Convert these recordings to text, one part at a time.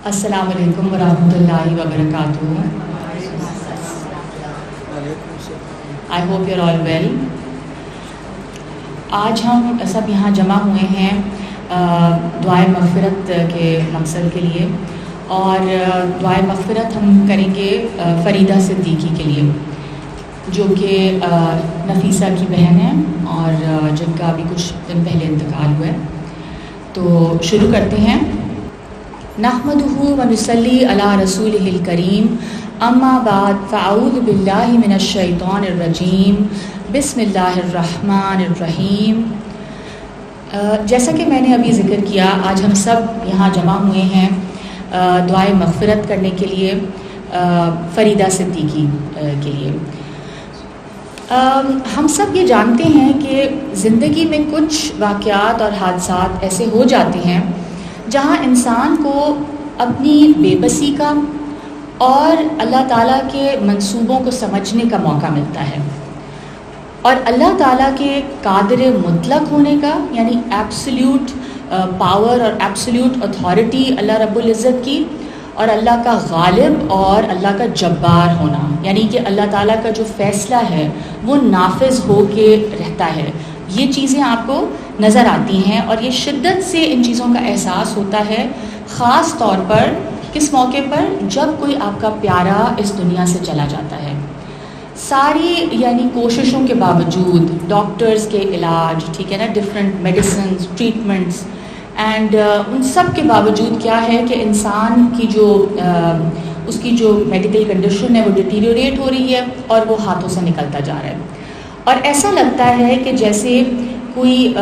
السلام علیکم ورحمۃ اللہ وبرکاتہ. I hope you are all well. آج ہم سب یہاں جمع ہوئے ہیں دعائے مغفرت کے مقصد کے لیے، اور دعائے مغفرت ہم کریں گے فریدہ صدیقی کے لیے، جو کہ نفیسہ کی بہن ہے اور جن کا ابھی کچھ دن پہلے انتقال ہوا ہے. تو شروع کرتے ہیں. نحمدہ ونصلی علی رسولہ الکریم، اما بعد فاعوذ باللہ من الشیطان الرجیم، بسم اللہ الرحمن الرحیم. جیسا کہ میں نے ابھی ذکر کیا، آج ہم سب یہاں جمع ہوئے ہیں دعائے مغفرت کرنے کے لیے فریدہ صدیقی کے لیے. ہم سب یہ جانتے ہیں کہ زندگی میں کچھ واقعات اور حادثات ایسے ہو جاتے ہیں جہاں انسان کو اپنی بے بسی کا اور اللہ تعالیٰ کے منصوبوں کو سمجھنے کا موقع ملتا ہے، اور اللہ تعالیٰ کے قادر مطلق ہونے کا، یعنی ایبسلیوٹ پاور اور ایبسلیوٹ اتھارٹی اللہ رب العزت کی، اور اللہ کا غالب اور اللہ کا جبار ہونا، یعنی کہ اللہ تعالیٰ کا جو فیصلہ ہے وہ نافذ ہو کے رہتا ہے. یہ چیزیں آپ کو نظر آتی ہیں، اور یہ شدت سے ان چیزوں کا احساس ہوتا ہے، خاص طور پر کس موقع پر؟ جب کوئی آپ کا پیارا اس دنیا سے چلا جاتا ہے. ساری یعنی کوششوں کے باوجود، ڈاکٹرز کے علاج، ٹھیک ہے نا، ڈفرینٹ میڈیسنز، ٹریٹمنٹس، اینڈ ان سب کے باوجود کیا ہے کہ انسان کی جو اس کی جو میڈیکل کنڈیشن ہے وہ ڈیٹیریوریٹ ہو رہی ہے اور وہ ہاتھوں سے نکلتا جا رہا ہے. اور ایسا لگتا ہے کہ جیسے کوئی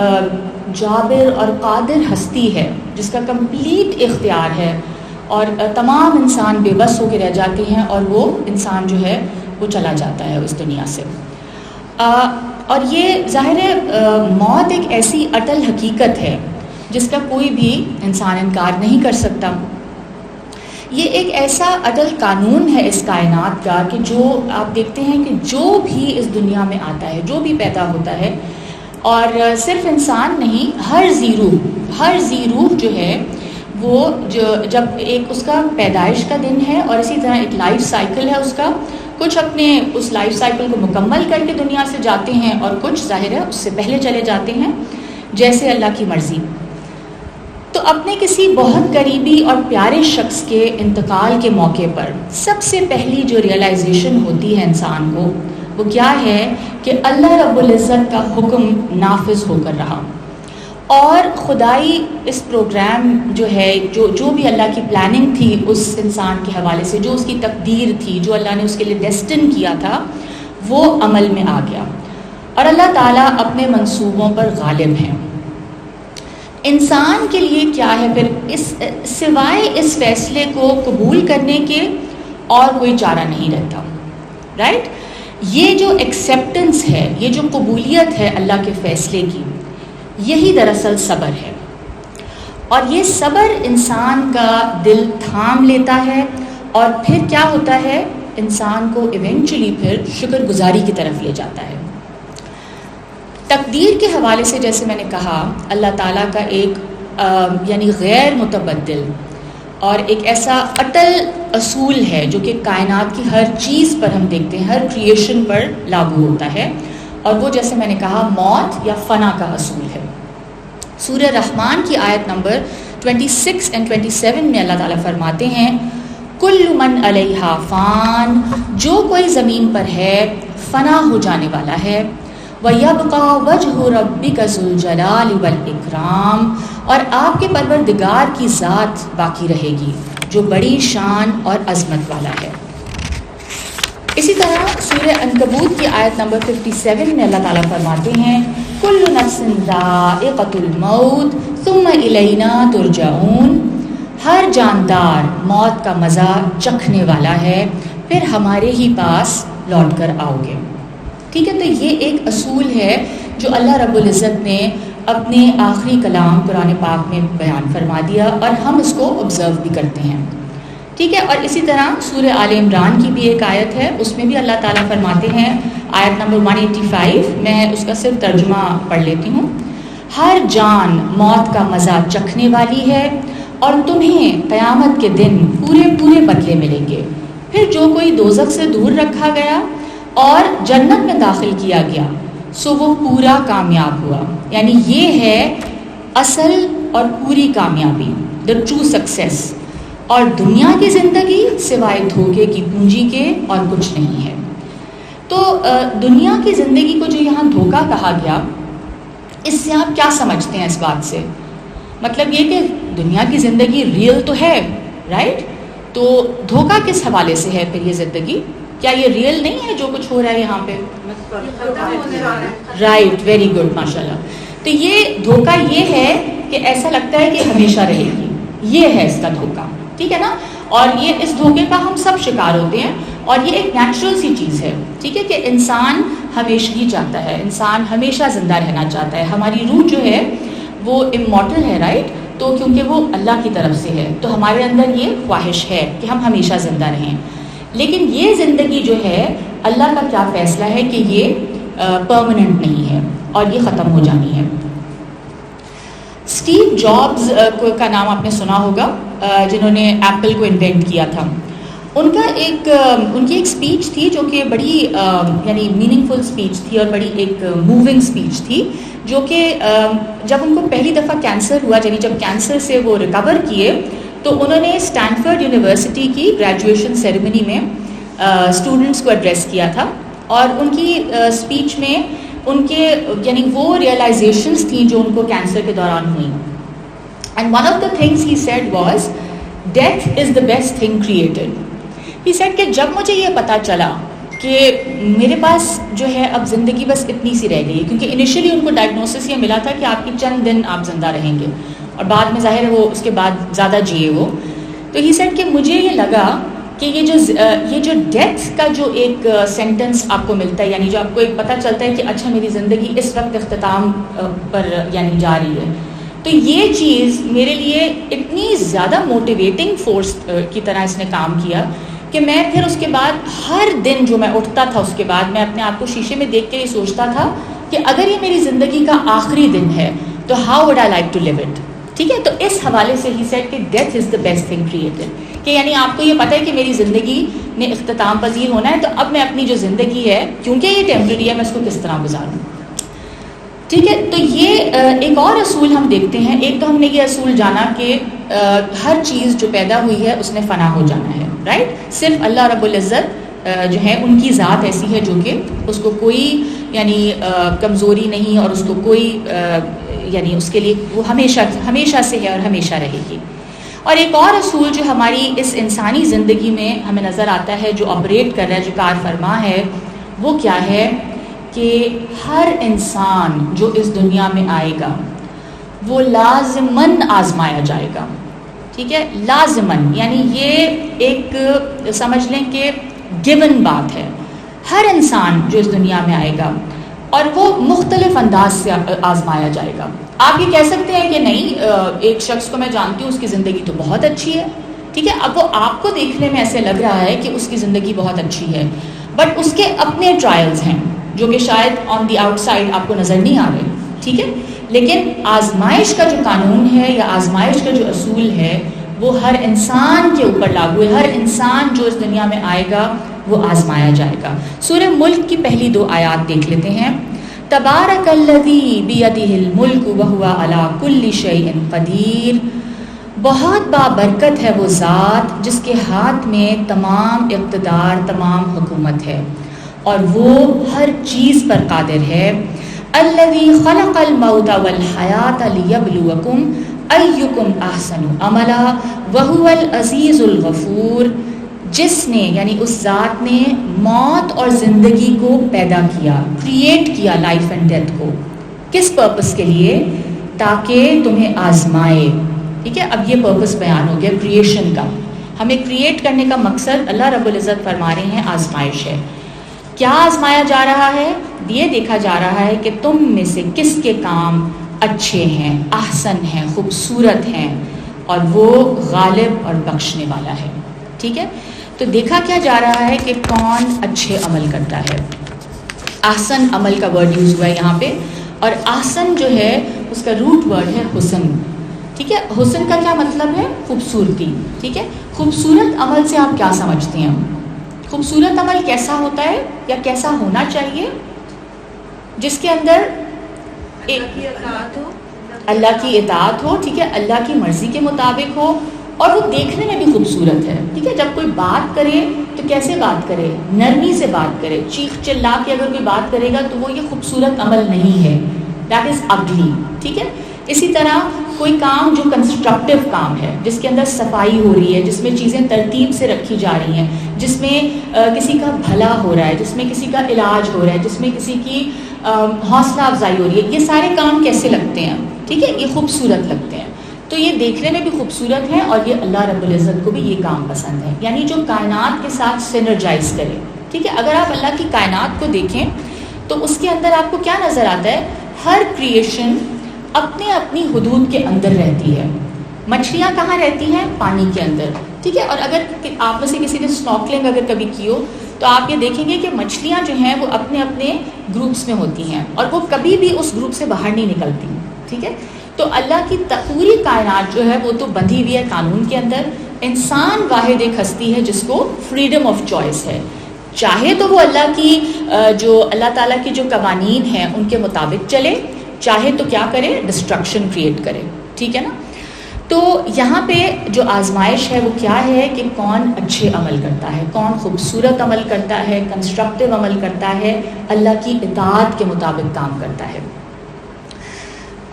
جابر اور قادر ہستی ہے جس کا کمپلیٹ اختیار ہے، اور تمام انسان بے بس ہو کے رہ جاتے ہیں، اور وہ انسان جو ہے وہ چلا جاتا ہے اس دنیا سے. اور یہ ظاہر ہے موت ایک ایسی اٹل حقیقت ہے جس کا کوئی بھی انسان انکار نہیں کر سکتا. یہ ایک ایسا اٹل قانون ہے اس کائنات کا کہ جو آپ دیکھتے ہیں کہ جو بھی اس دنیا میں آتا ہے، جو بھی پیدا ہوتا ہے، اور صرف انسان نہیں، ہر ذی روح جو ہے وہ جب ایک اس کا پیدائش کا دن ہے، اور اسی طرح ایک لائف سائیکل ہے اس کا، کچھ اپنے اس لائف سائیکل کو مکمل کر کے دنیا سے جاتے ہیں اور کچھ ظاہر ہے اس سے پہلے چلے جاتے ہیں، جیسے اللہ کی مرضی. تو اپنے کسی بہت قریبی اور پیارے شخص کے انتقال کے موقع پر سب سے پہلی جو ریئلائزیشن ہوتی ہے انسان کو، وہ کیا ہے کہ اللہ رب العزت کا حکم نافذ ہو کر رہا، اور خدائی اس پروگرام جو ہے، جو بھی اللہ کی پلاننگ تھی اس انسان کے حوالے سے، جو اس کی تقدیر تھی، جو اللہ نے اس کے لیے ڈیسٹن کیا تھا، وہ عمل میں آ گیا، اور اللہ تعالیٰ اپنے منصوبوں پر غالب ہیں. انسان کے لیے کیا ہے پھر سوائے اس فیصلے کو قبول کرنے کے اور کوئی چارہ نہیں رہتا، رائٹ؟ یہ جو ایکسیپٹنس ہے، یہ جو قبولیت ہے اللہ کے فیصلے کی، یہی دراصل صبر ہے. اور یہ صبر انسان کا دل تھام لیتا ہے، اور پھر کیا ہوتا ہے؟ انسان کو ایونچولی پھر شکر گزاری کی طرف لے جاتا ہے. تقدیر کے حوالے سے جیسے میں نے کہا، اللہ تعالیٰ کا ایک یعنی غیر متبدل اور ایک ایسا اٹل اصول ہے جو کہ کائنات کی ہر چیز پر ہم دیکھتے ہیں، ہر کریشن پر لاگو ہوتا ہے، اور وہ جیسے میں نے کہا موت یا فنا کا اصول ہے. سورہ رحمان کی آیت نمبر 26 اور 27 میں اللہ تعالیٰ فرماتے ہیں، کل من علیہا فان، جو کوئی زمین پر ہے فنا ہو جانے والا ہے، وَيَبْقَى وَجْهُ رَبِّكَ ذُو الْجَلَالِ وَالْإِكْرَامِ، اور آپ کے پروردگار کی ذات باقی رہے گی جو بڑی شان اور عظمت والا ہے. اسی طرح سورہ عنکبوت کی آیت نمبر 57 میں اللہ تعالیٰ فرماتے ہیں، كُلُّ نَفْسٍ ذَائِقَةُ الْمَوْتِ ثُمَّ إِلَيْنَا تُرْجَعُونَ، ہر جاندار موت کا مزہ چکھنے والا ہے، پھر ہمارے ہی پاس لوٹ کر آؤ گے. ٹھیک ہے، تو یہ ایک اصول ہے جو اللہ رب العزت نے اپنے آخری کلام قرآن پاک میں بیان فرما دیا، اور ہم اس کو آبزرو بھی کرتے ہیں. ٹھیک ہے، اور اسی طرح سورہ آل عمران کی بھی ایک آیت ہے، اس میں بھی اللہ تعالیٰ فرماتے ہیں، آیت نمبر 185، میں اس کا صرف ترجمہ پڑھ لیتی ہوں، ہر جان موت کا مزہ چکھنے والی ہے، اور تمہیں قیامت کے دن پورے بدلے ملیں گے. پھر جو کوئی دوزخ سے دور رکھا گیا اور جنت میں داخل کیا گیا سو وہ پورا کامیاب ہوا. یعنی یہ ہے اصل اور پوری کامیابی, دا ٹرو سکسیس. اور دنیا کی زندگی سوائے دھوکے کی پونجی کے اور کچھ نہیں ہے. تو دنیا کی زندگی کو جو یہاں دھوکہ کہا گیا, اس سے آپ کیا سمجھتے ہیں اس بات سے؟ مطلب یہ کہ دنیا کی زندگی ریئل تو ہے, رائٹ؟ تو دھوکہ کس حوالے سے ہے پھر یہ زندگی؟ کیا یہ ریئل نہیں ہے جو کچھ ہو رہا ہے یہاں پہ؟ رائٹ, ویری گڈ, ماشاء اللہ. تو یہ دھوکہ یہ ہے کہ ایسا لگتا ہے کہ ہمیشہ رہے گی, یہ ہے اس کا دھوکہ, ٹھیک ہے نا. اور یہ اس دھوکے کا ہم سب شکار ہوتے ہیں, اور یہ ایک نیچرل سی چیز ہے, ٹھیک ہے, کہ انسان ہمیشگی چاہتا ہے, انسان ہمیشہ زندہ رہنا چاہتا ہے. ہماری روح جو ہے وہ امورٹل ہے, رائٹ؟ تو کیونکہ وہ اللہ کی طرف سے ہے تو ہمارے اندر یہ خواہش ہے کہ ہم ہمیشہ زندہ رہیں. لیکن یہ زندگی جو ہے اللہ کا کیا فیصلہ ہے کہ یہ پرماننٹ نہیں ہے اور یہ ختم ہو جانی ہے. اسٹیو جابز کا نام آپ نے سنا ہوگا, جنہوں نے ایپل کو انوینٹ کیا تھا. ان کی ایک اسپیچ تھی جو کہ بڑی یعنی میننگ فل اسپیچ تھی اور بڑی ایک موونگ اسپیچ تھی, جو کہ جب ان کو پہلی دفعہ کینسر ہوا, یعنی جب کینسر سے وہ ریکور کیے, تو انہوں نے اسٹینفورڈ یونیورسٹی کی گریجویشن سیریمنی میں اسٹوڈنٹس کو ایڈریس کیا تھا. اور ان کی اسپیچ میں ان کے یعنی وہ ریئلائزیشنس تھیں جو ان کو کینسر کے دوران ہوئیں. And one of the things he said was death is the best thing created. He said کہ جب مجھے یہ پتہ چلا کہ میرے پاس جو ہے اب زندگی بس اتنی سی رہ گئی, کیونکہ انیشلی ان کو ڈائگنوسس یہ ملا تھا کہ آپ کی چند دن آپ زندہ رہیں گے, اور بعد میں ظاہر ہے وہ اس کے بعد زیادہ جیے وہ. تو ہی سیڈ کہ مجھے یہ لگا کہ یہ جو ڈیتھ کا جو ایک سینٹنس آپ کو ملتا ہے, یعنی جو آپ کو ایک پتہ چلتا ہے کہ اچھا میری زندگی اس وقت اختتام پر یعنی جا رہی ہے, تو یہ چیز میرے لیے اتنی زیادہ موٹیویٹنگ فورس کی طرح اس نے کام کیا کہ میں پھر اس کے بعد ہر دن جو میں اٹھتا تھا اس کے بعد میں اپنے آپ کو شیشے میں دیکھ کے یہ سوچتا تھا کہ اگر یہ میری زندگی کا آخری دن ہے تو how would I like to leave it, ٹھیک ہے. تو اس حوالے سے ہی سیڈ کہ death is the best thing created, کہ یعنی آپ کو یہ پتہ ہے کہ میری زندگی نے اختتام پذیر ہونا ہے, تو اب میں اپنی جو زندگی ہے کیونکہ یہ ٹیمپرری ہے میں اس کو کس طرح گزاروں, ٹھیک ہے. تو یہ ایک اور اصول ہم دیکھتے ہیں. ایک تو ہم نے یہ اصول جانا کہ ہر چیز جو پیدا ہوئی ہے اس نے فنا ہو جانا ہے, رائٹ. صرف اللہ رب العزت جو ہے ان کی ذات ایسی ہے جو کہ اس کو کوئی یعنی کمزوری نہیں, اور اس کو کوئی یعنی اس کے لیے وہ ہمیشہ سے ہے اور ہمیشہ رہے گی. اور ایک اور اصول جو ہماری اس انسانی زندگی میں ہمیں نظر آتا ہے, جو آپریٹ کر رہا ہے, جو کار فرما ہے, وہ کیا ہے کہ ہر انسان جو اس دنیا میں آئے گا وہ لازماً آزمایا جائے گا, ٹھیک ہے. لازماً یعنی یہ ایک سمجھ لیں کہ گیون بات ہے. ہر انسان جو اس دنیا میں آئے گا اور وہ مختلف انداز سے آزمایا جائے گا. آپ یہ کہہ سکتے ہیں کہ نہیں ایک شخص کو میں جانتی ہوں اس کی زندگی تو بہت اچھی ہے, ٹھیک ہے. اب وہ آپ کو دیکھنے میں ایسے لگ رہا ہے کہ اس کی زندگی بہت اچھی ہے, بٹ اس کے اپنے ٹرائلز ہیں جو کہ شاید آن دی آؤٹ سائڈ آپ کو نظر نہیں آ رہے, ٹھیک ہے. لیکن آزمائش کا جو قانون ہے یا آزمائش کا جو اصول ہے وہ ہر انسان کے اوپر لاگو ہے. ہر انسان جو اس دنیا میں آئے گا وہ آزمایا جائے گا. سورہ ملک کی پہلی 2 آیات دیکھ لیتے ہیں. تبارک الذی بیدہ الملک وہو علی کل شیء قدیر. بہت بابرکت ہے وہ ذات جس کے ہاتھ میں تمام اقتدار, تمام حکومت ہے, اور وہ ہر چیز پر قادر ہے. الذی خلق الموت والحیات لیبلوکم ایکم احسن عملا وہو العزیز الغفور. جس نے یعنی اس ذات نے موت اور زندگی کو پیدا کیا, کریٹ کیا لائف اینڈ ڈیتھ کو. کس پرپس کے لیے؟ تاکہ تمہیں آزمائے, ٹھیک ہے. اب یہ پرپس بیان ہو گیا کریشن کا. ہمیں کریٹ کرنے کا مقصد اللہ رب العزت فرما رہے ہیں آزمائش ہے. کیا آزمایا جا رہا ہے؟ یہ دیکھا جا رہا ہے کہ تم میں سے کس کے کام اچھے ہیں, احسن ہیں, خوبصورت ہیں, اور وہ غالب اور بخشنے والا ہے, ٹھیک ہے. تو دیکھا کیا جا رہا ہے کہ کون اچھے عمل کرتا ہے. احسن عمل کا ورڈ یوز ہوا ہے یہاں پہ, اور احسن جو ہے اس کا روٹ ورڈ ہے حسن. ٹھیک ہے. حسن کا کیا مطلب ہے؟ خوبصورتی. ٹھیک ہے. خوبصورت عمل سے آپ کیا سمجھتے ہیں؟ خوبصورت عمل کیسا ہوتا ہے یا کیسا ہونا چاہیے؟ جس کے اندر اللہ کی اطاعت ہو. ٹھیک ہے. اللہ کی مرضی کے مطابق ہو اور وہ دیکھنے میں بھی خوبصورت ہے. ٹھیک ہے. جب کوئی بات کرے تو کیسے بات کرے؟ نرمی سے بات کرے. چیخ چلا کے اگر کوئی بات کرے گا تو وہ یہ خوبصورت عمل نہیں ہے. دیٹ از اگلی. ٹھیک ہے. اسی طرح کوئی کام جو کنسٹرکٹیو کام ہے، جس کے اندر صفائی ہو رہی ہے، جس میں چیزیں ترتیب سے رکھی جا رہی ہیں، جس میں کسی کا بھلا ہو رہا ہے، جس میں کسی کا علاج ہو رہا ہے، جس میں کسی کی حوصلہ افزائی ہو رہی ہے، یہ سارے کام کیسے لگتے ہیں؟ ٹھیک ہے. یہ خوبصورت لگتے ہیں. تو یہ دیکھنے میں بھی خوبصورت ہے اور یہ اللہ رب العزت کو بھی یہ کام پسند ہے، یعنی جو کائنات کے ساتھ سینرجائز کرے. ٹھیک ہے. اگر آپ اللہ کی کائنات کو دیکھیں تو اس کے اندر آپ کو کیا نظر آتا ہے؟ ہر کریشن اپنے اپنی حدود کے اندر رہتی ہے. مچھلیاں کہاں رہتی ہیں؟ پانی کے اندر. ٹھیک ہے. اور اگر آپ میں سے کسی نے اسنورکلنگ اگر کبھی کی ہو تو آپ یہ دیکھیں گے کہ مچھلیاں جو ہیں وہ اپنے اپنے گروپس میں ہوتی ہیں اور وہ کبھی بھی اس گروپ سے باہر نہیں نکلتی. ٹھیک ہے. تو اللہ کی پوری کائنات جو ہے وہ تو بندھی ہوئی ہے قانون کے اندر. انسان واحد ایک ہستی ہے جس کو فریڈم آف چوائس ہے. چاہے تو وہ اللہ کی جو اللہ تعالیٰ کی جو قوانین ہیں ان کے مطابق چلے، چاہے تو کیا کرے؟ ڈسٹرکشن کریٹ کرے. ٹھیک ہے نا. تو یہاں پہ جو آزمائش ہے وہ کیا ہے کہ کون اچھے عمل کرتا ہے، کون خوبصورت عمل کرتا ہے، کنسٹرکٹیو عمل کرتا ہے، اللہ کی اطاعت کے مطابق کام کرتا ہے.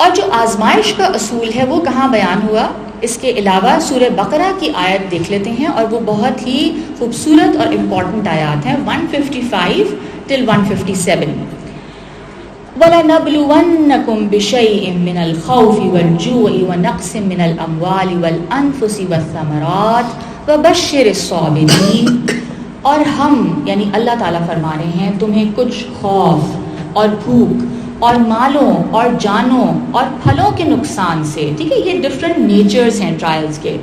اور جو آزمائش کا اصول ہے وہ کہاں بیان ہوا؟ اس کے علاوہ سورہ بقرہ کی آیت دیکھ لیتے ہیں اور وہ بہت ہی خوبصورت اور امپورٹنٹ آیات ہیں، 155 till 157. وَلَنَبْلُوَنَّكُمْ بِشَيْءٍ مِّنَ الْخَوْفِ وَالْجُوعِ وَنَقْصٍ مِّنَ الْأَمْوَالِ وَالْأَنفُسِ وَالثَّمَرَاتِ وَبَشِّرِ الصَّابِرِينَ. اور ہم یعنی اللہ تعالیٰ فرما رہے ہیں تمہیں کچھ خوف اور بھوک اور مالوں اور جانوں اور پھلوں کے نقصان سے. ٹھیک ہے. یہ ڈفرینٹ نیچرز ہیں ٹرائلز کے.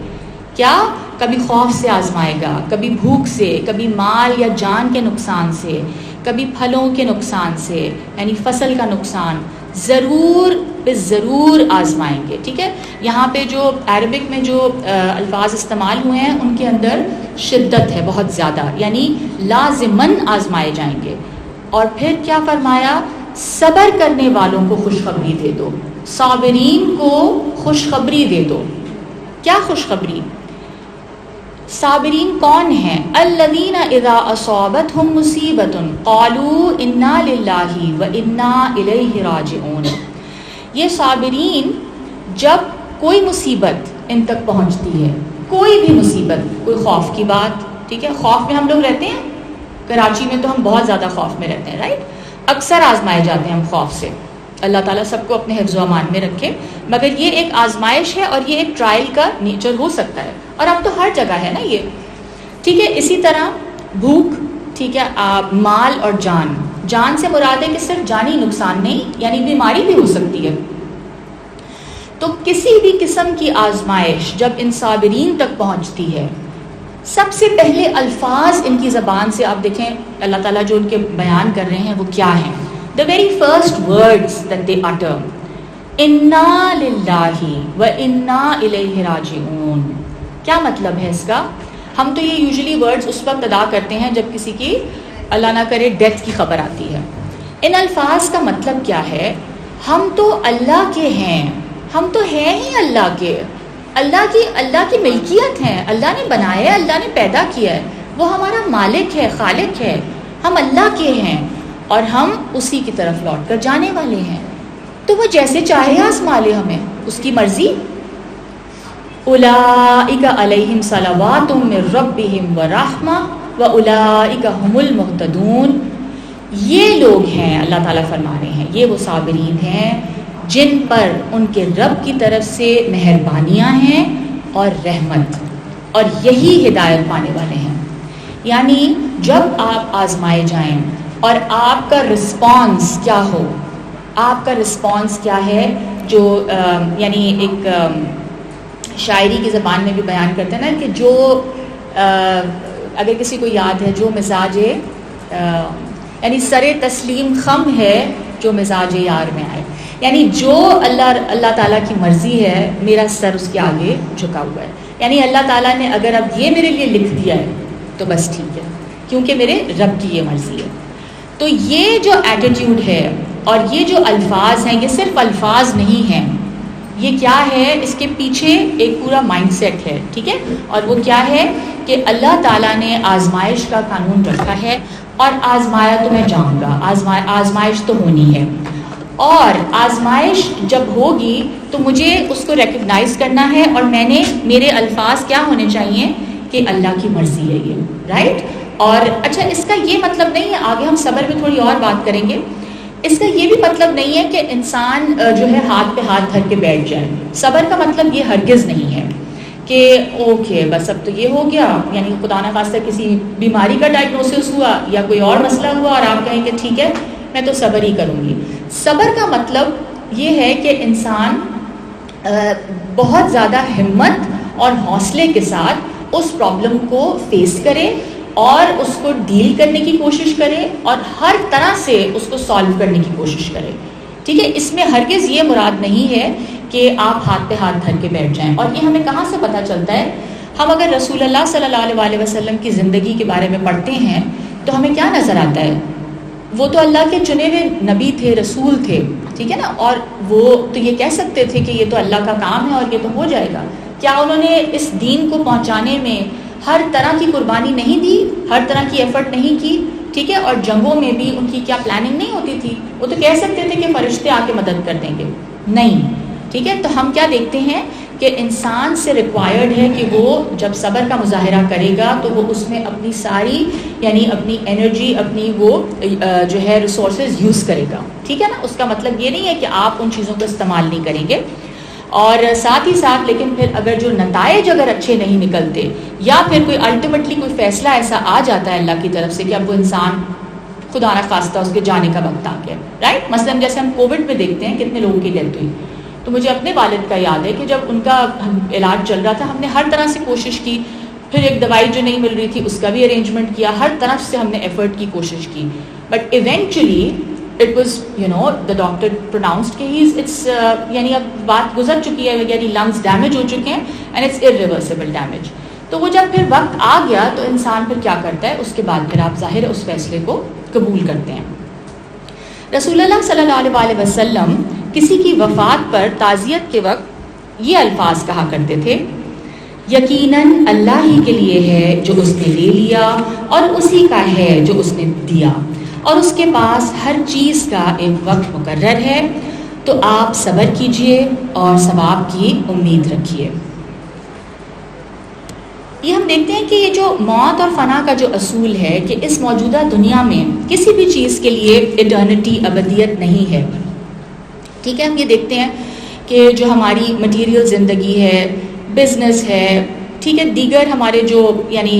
کیا؟ کبھی خوف سے آزمائے گا، کبھی بھوک سے، کبھی مال یا جان کے نقصان سے، کبھی پھلوں کے نقصان سے یعنی فصل کا نقصان. ضرور ضرور آزمائیں گے. ٹھیک ہے. یہاں پہ جو عربک میں جو الفاظ استعمال ہوئے ہیں ان کے اندر شدت ہے بہت زیادہ، یعنی لازماً آزمائے جائیں گے. اور پھر کیا فرمایا؟ صبر کرنے والوں کو خوشخبری دے دو، صابرین کو خوشخبری دے دو. کیا خوشخبری؟ صابرین کون ہیں؟ الذین اذا اصابتهم مصیبۃ قالوا انا للہ وانا الیہ راجعون. یہ صابرین جب کوئی مصیبت ان تک پہنچتی ہے، کوئی بھی مصیبت، کوئی خوف کی بات. ٹھیک ہے. خوف میں ہم لوگ رہتے ہیں، کراچی میں تو ہم بہت زیادہ خوف میں رہتے ہیں، رائٹ. اکثر آزمائے جاتے ہیں ہم خوف سے. اللہ تعالیٰ سب کو اپنے حفظ و امان میں رکھے. مگر یہ ایک آزمائش ہے اور یہ ایک ٹرائل کا نیچر ہو سکتا ہے اور اب تو ہر جگہ ہے نا یہ. ٹھیک ہے. اسی طرح بھوک. ٹھیک ہے. مال اور جان. جان سے مراد ہے کہ صرف جانی نقصان نہیں، یعنی بیماری بھی ہو سکتی ہے. تو کسی بھی قسم کی آزمائش جب ان صابرین تک پہنچتی ہے، سب سے پہلے الفاظ ان کی زبان سے آپ دیکھیں اللہ تعالیٰ جو ان کے بیان کر رہے ہیں وہ کیا ہیں. The very first words that they utter, اِنَّا لِلَّهِ وَإِنَّا إِلَيْهِ رَاجِعُونَ. کیا مطلب ہے اس کا؟ ہم تو یہ یوزلی ورڈز اس وقت ادا کرتے ہیں جب کسی کی اللہ نہ کرے ڈیتھ کی خبر آتی ہے. ان الفاظ کا مطلب کیا ہے؟ ہم تو اللہ کے ہیں، ہم تو ہیں ہی اللہ کے. اللہ کی ملکیت ہے، اللہ نے بنایا ہے، اللہ نے پیدا کیا ہے، وہ ہمارا مالک ہے، خالق ہے. ہم اللہ کے ہیں اور ہم اسی کی طرف لوٹ کر جانے والے ہیں. تو وہ جیسے چاہے آزما لے ہمیں، اس کی مرضی. اولئک علیہم صلوات من ربہم ورحمہ واولئک هم المہتدون. یہ لوگ ہیں اللہ تعالیٰ فرما رہے ہیں، یہ وہ صابرین ہیں جن پر ان کے رب کی طرف سے مہربانیاں ہیں اور رحمت، اور یہی ہدایت پانے والے ہیں. یعنی جب آپ آزمائے جائیں اور آپ کا رسپانس کیا ہو، آپ کا رسپانس کیا ہے، جو یعنی ایک شاعری کی زبان میں بھی بیان کرتے ہیں نا کہ جو اگر کسی کو یاد ہے جو مزاج یعنی سر تسلیم خم ہے جو مزاج یار میں آئے. یعنی جو اللہ تعالیٰ کی مرضی ہے میرا سر اس کے آگے جھکا ہوا ہے. یعنی اللہ تعالیٰ نے اگر اب یہ میرے لیے لکھ دیا ہے تو بس ٹھیک ہے, کیونکہ میرے رب کی یہ مرضی ہے. تو یہ جو ایٹیٹیوڈ ہے اور یہ جو الفاظ ہیں, یہ صرف الفاظ نہیں ہیں, یہ کیا ہے, اس کے پیچھے ایک پورا مائنڈ سیٹ ہے. ٹھیک ہے, اور وہ کیا ہے کہ اللہ تعالیٰ نے آزمائش کا قانون رکھا ہے, اور آزمایا تو میں جاؤں گا, آزمائش تو ہونی ہے, اور آزمائش جب ہوگی تو مجھے اس کو ریکگنائز کرنا ہے, اور میرے الفاظ کیا ہونے چاہیے کہ اللہ کی مرضی ہے یہ, رائٹ. اور اچھا, اس کا یہ مطلب نہیں ہے, آگے ہم صبر میں تھوڑی اور بات کریں گے, اس کا یہ بھی مطلب نہیں ہے کہ انسان جو ہے ہاتھ پہ ہاتھ دھر کے بیٹھ جائے. صبر کا مطلب یہ ہرگز نہیں ہے کہ اوکے بس اب تو یہ ہو گیا, یعنی خدا نہ خواستہ کسی بیماری کا ڈائگنوسس ہوا یا کوئی اور مسئلہ ہوا اور آپ کہیں کہ ٹھیک ہے میں تو صبر ہی کروں گی. صبر کا مطلب یہ ہے کہ انسان بہت زیادہ ہمت اور حوصلے کے ساتھ اس پرابلم کو فیس کرے اور اس کو ڈیل کرنے کی کوشش کرے اور ہر طرح سے اس کو سالو کرنے کی کوشش کرے. ٹھیک ہے, اس میں ہرگز یہ مراد نہیں ہے کہ آپ ہاتھ پہ ہاتھ دھر کے بیٹھ جائیں. اور یہ ہمیں کہاں سے پتہ چلتا ہے؟ ہم اگر رسول اللہ صلی اللہ علیہ وسلم کی زندگی کے بارے میں پڑھتے ہیں تو ہمیں کیا نظر آتا ہے؟ وہ تو اللہ کے چنے ہوئے نبی تھے, رسول تھے, ٹھیک ہے نا, اور وہ تو یہ کہہ سکتے تھے کہ یہ تو اللہ کا کام ہے اور یہ تو ہو جائے گا. کیا انہوں نے اس دین کو پہنچانے میں ہر طرح کی قربانی نہیں دی, ہر طرح کی ایفرٹ نہیں کی؟ ٹھیک ہے, اور جنگوں میں بھی ان کی کیا پلاننگ نہیں ہوتی تھی؟ وہ تو کہہ سکتے تھے کہ فرشتے آ کے مدد کر دیں گے, نہیں. ٹھیک ہے, تو ہم کیا دیکھتے ہیں کہ انسان سے ریکوائرڈ ہے کہ وہ جب صبر کا مظاہرہ کرے گا تو وہ اس میں اپنی ساری یعنی اپنی انرجی, اپنی وہ جو ہے ریسورسز یوز کرے گا. ٹھیک ہے نا, اس کا مطلب یہ نہیں ہے کہ آپ ان چیزوں کا استعمال نہیں کریں گے. اور ساتھ ہی ساتھ لیکن پھر اگر جو نتائج اگر اچھے نہیں نکلتے یا پھر کوئی الٹیمیٹلی کوئی فیصلہ ایسا آ جاتا ہے اللہ کی طرف سے کہ اب وہ انسان خدا نہ خواستہ اس کے جانے کا وقت آ گیا, رائٹ. مثلا جیسے ہم کووڈ میں دیکھتے ہیں کتنے لوگوں کی ڈیتھ ہوئی, تو مجھے اپنے والد کا یاد ہے کہ جب ان کا علاج چل رہا تھا ہم نے ہر طرح سے کوشش کی, پھر ایک دوائی جو نہیں مل رہی تھی اس کا بھی ارینجمنٹ کیا, ہر طرف سے ہم نے ایفرٹ کی, کوشش کی, but eventually it was the doctor pronounced کہ it's یعنی اب بات گزر چکی ہے, یعنی لنگس ڈیمیج ہو چکے ہیں and it's irreversible damage. تو وہ جب پھر وقت آ گیا تو انسان پھر کیا کرتا ہے, اس کے بعد پھر آپ ظاہر اس فیصلے کو قبول کرتے ہیں. رسول اللہ صلی اللہ علیہ وسلم کسی کی وفات پر تعزیت کے وقت یہ الفاظ کہا کرتے تھے, یقیناً اللہ ہی کے لیے ہے جو اس نے لے لیا اور اسی کا ہے جو اس نے دیا, اور اس کے پاس ہر چیز کا ایک وقت مقرر ہے, تو آپ صبر کیجئے اور ثواب کی امید رکھیے. یہ ہم دیکھتے ہیں کہ یہ جو موت اور فنا کا جو اصول ہے کہ اس موجودہ دنیا میں کسی بھی چیز کے لیے ایٹرنٹی, ابدیت نہیں ہے. ٹھیک ہے, ہم یہ دیکھتے ہیں کہ جو ہماری مٹیریل زندگی ہے, بزنس ہے, ٹھیک ہے, دیگر ہمارے جو یعنی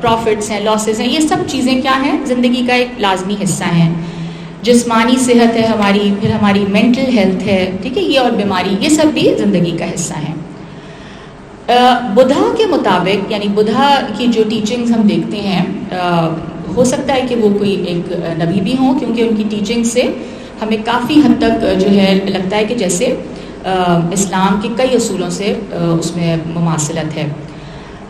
پروفٹس ہیں, لاسز ہیں, یہ سب چیزیں کیا ہیں, زندگی کا ایک لازمی حصہ ہیں. جسمانی صحت ہے ہماری, پھر ہماری مینٹل ہیلتھ ہے, ٹھیک ہے, یہ اور بیماری, یہ سب بھی زندگی کا حصہ ہیں. بدھا کے مطابق یعنی بدھا کی جو ٹیچنگز ہم دیکھتے ہیں, ہو سکتا ہے کہ وہ کوئی ایک نبی بھی ہوں, کیونکہ ان کی ٹیچنگ سے ہمیں کافی حد تک جو ہے لگتا ہے کہ جیسے اسلام کے کئی اصولوں سے اس میں مماثلت ہے.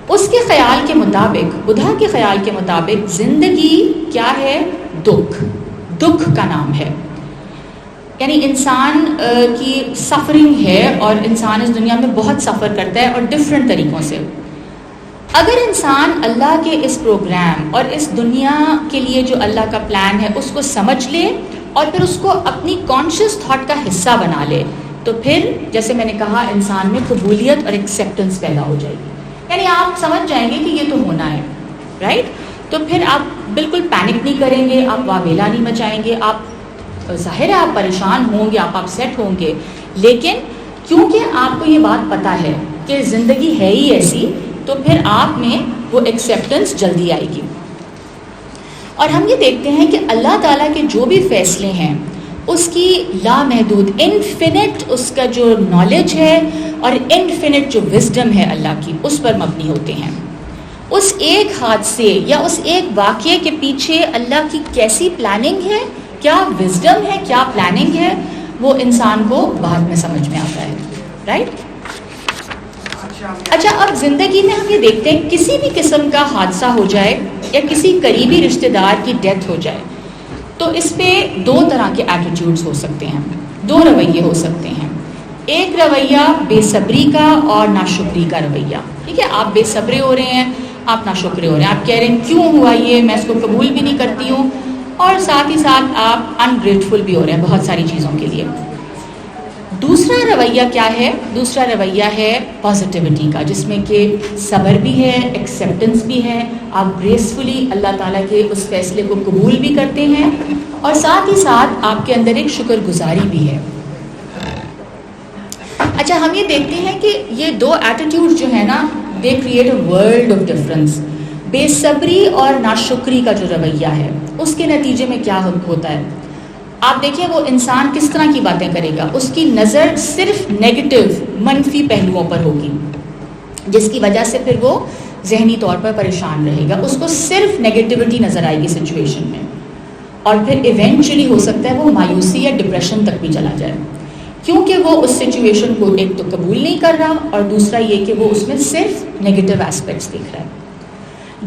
اس کے خیال کے مطابق, بدھا کے خیال کے مطابق زندگی کیا ہے, دکھ کا نام ہے. یعنی انسان کی سفرنگ ہے اور انسان اس دنیا میں بہت سفر کرتا ہے اور ڈفرینٹ طریقوں سے. اگر انسان اللہ کے اس پروگرام اور اس دنیا کے لیے جو اللہ کا پلان ہے اس کو سمجھ لے اور پھر اس کو اپنی کانشیس تھاٹ کا حصہ بنا لے, تو پھر جیسے میں نے کہا انسان میں قبولیت اور ایکسیپٹنس پیدا ہو جائے گی. یعنی آپ سمجھ جائیں گے کہ یہ تو ہونا ہے, رائٹ. تو پھر آپ بالکل پینک نہیں کریں گے, آپ واویلا نہیں مچائیں گے, آپ ظاہر ہے آپ پریشان ہوں گے, آپ اپسیٹ ہوں گے, لیکن کیونکہ آپ کو یہ بات پتہ ہے کہ زندگی ہے ہی ایسی, تو پھر آپ میں وہ ایکسیپٹنس جلدی آئے گی. اور ہم یہ دیکھتے ہیں کہ اللہ تعالیٰ کے جو بھی فیصلے ہیں اس کی لامحدود انفینٹ اس کا جو نالج ہے اور انفینٹ جو وزڈم ہے اللہ کی, اس پر مبنی ہوتے ہیں. اس ایک حادثے یا اس ایک واقعے کے پیچھے اللہ کی کیسی پلاننگ ہے, کیا وزڈم ہے, کیا پلاننگ ہے, وہ انسان کو بعد میں سمجھ میں آتا ہے. رائٹ. اچھا, اب زندگی میں ہم یہ دیکھتے ہیں کسی بھی قسم کا حادثہ ہو جائے یا کسی قریبی رشتہ دار کی ڈیتھ ہو جائے تو اس پہ دو طرح کے ایٹیٹیوڈز ہو سکتے ہیں, دو رویے ہو سکتے ہیں. ایک رویہ بے صبری کا اور ناشکری کا رویہ. ٹھیک ہے, آپ بے صبرے ہو رہے ہیں, آپ ناشکرے ہو رہے ہیں, آپ کہہ رہے ہیں کیوں ہوا یہ, میں اس کو قبول بھی نہیں کرتی ہوں, اور ساتھ ہی ساتھ آپ انگریٹفل بھی ہو رہے ہیں بہت ساری چیزوں کے لیے. دوسرا رویہ کیا ہے؟ دوسرا رویہ ہے پازیٹیوٹی کا, جس میں کہ صبر بھی ہے, ایکسیپٹنس بھی ہے, آپ گریسفلی اللہ تعالیٰ کے اس فیصلے کو قبول بھی کرتے ہیں, اور ساتھ ہی ساتھ آپ کے اندر ایک شکر گزاری بھی ہے. اچھا, ہم یہ دیکھتے ہیں کہ یہ دو ایٹیٹیوڈ جو ہے نا, they create a world of difference. بے صبری اور ناشکری کا جو رویہ ہے اس کے نتیجے میں کیا ہوتا ہے؟ آپ دیکھیں وہ انسان کس طرح کی باتیں کرے گا, اس کی نظر صرف نیگیٹو منفی پہلوؤں پر ہوگی, جس کی وجہ سے پھر وہ ذہنی طور پر پریشان رہے گا, اس کو صرف نیگیٹیوٹی نظر آئے گی سچویشن میں, اور پھر ایونچولی ہو سکتا ہے وہ مایوسی یا ڈپریشن تک بھی چلا جائے, کیونکہ وہ اس سچویشن کو ایک تو قبول نہیں کر رہا, اور دوسرا یہ کہ وہ اس میں صرف نیگیٹو ایسپیکٹس دیکھ رہا ہے.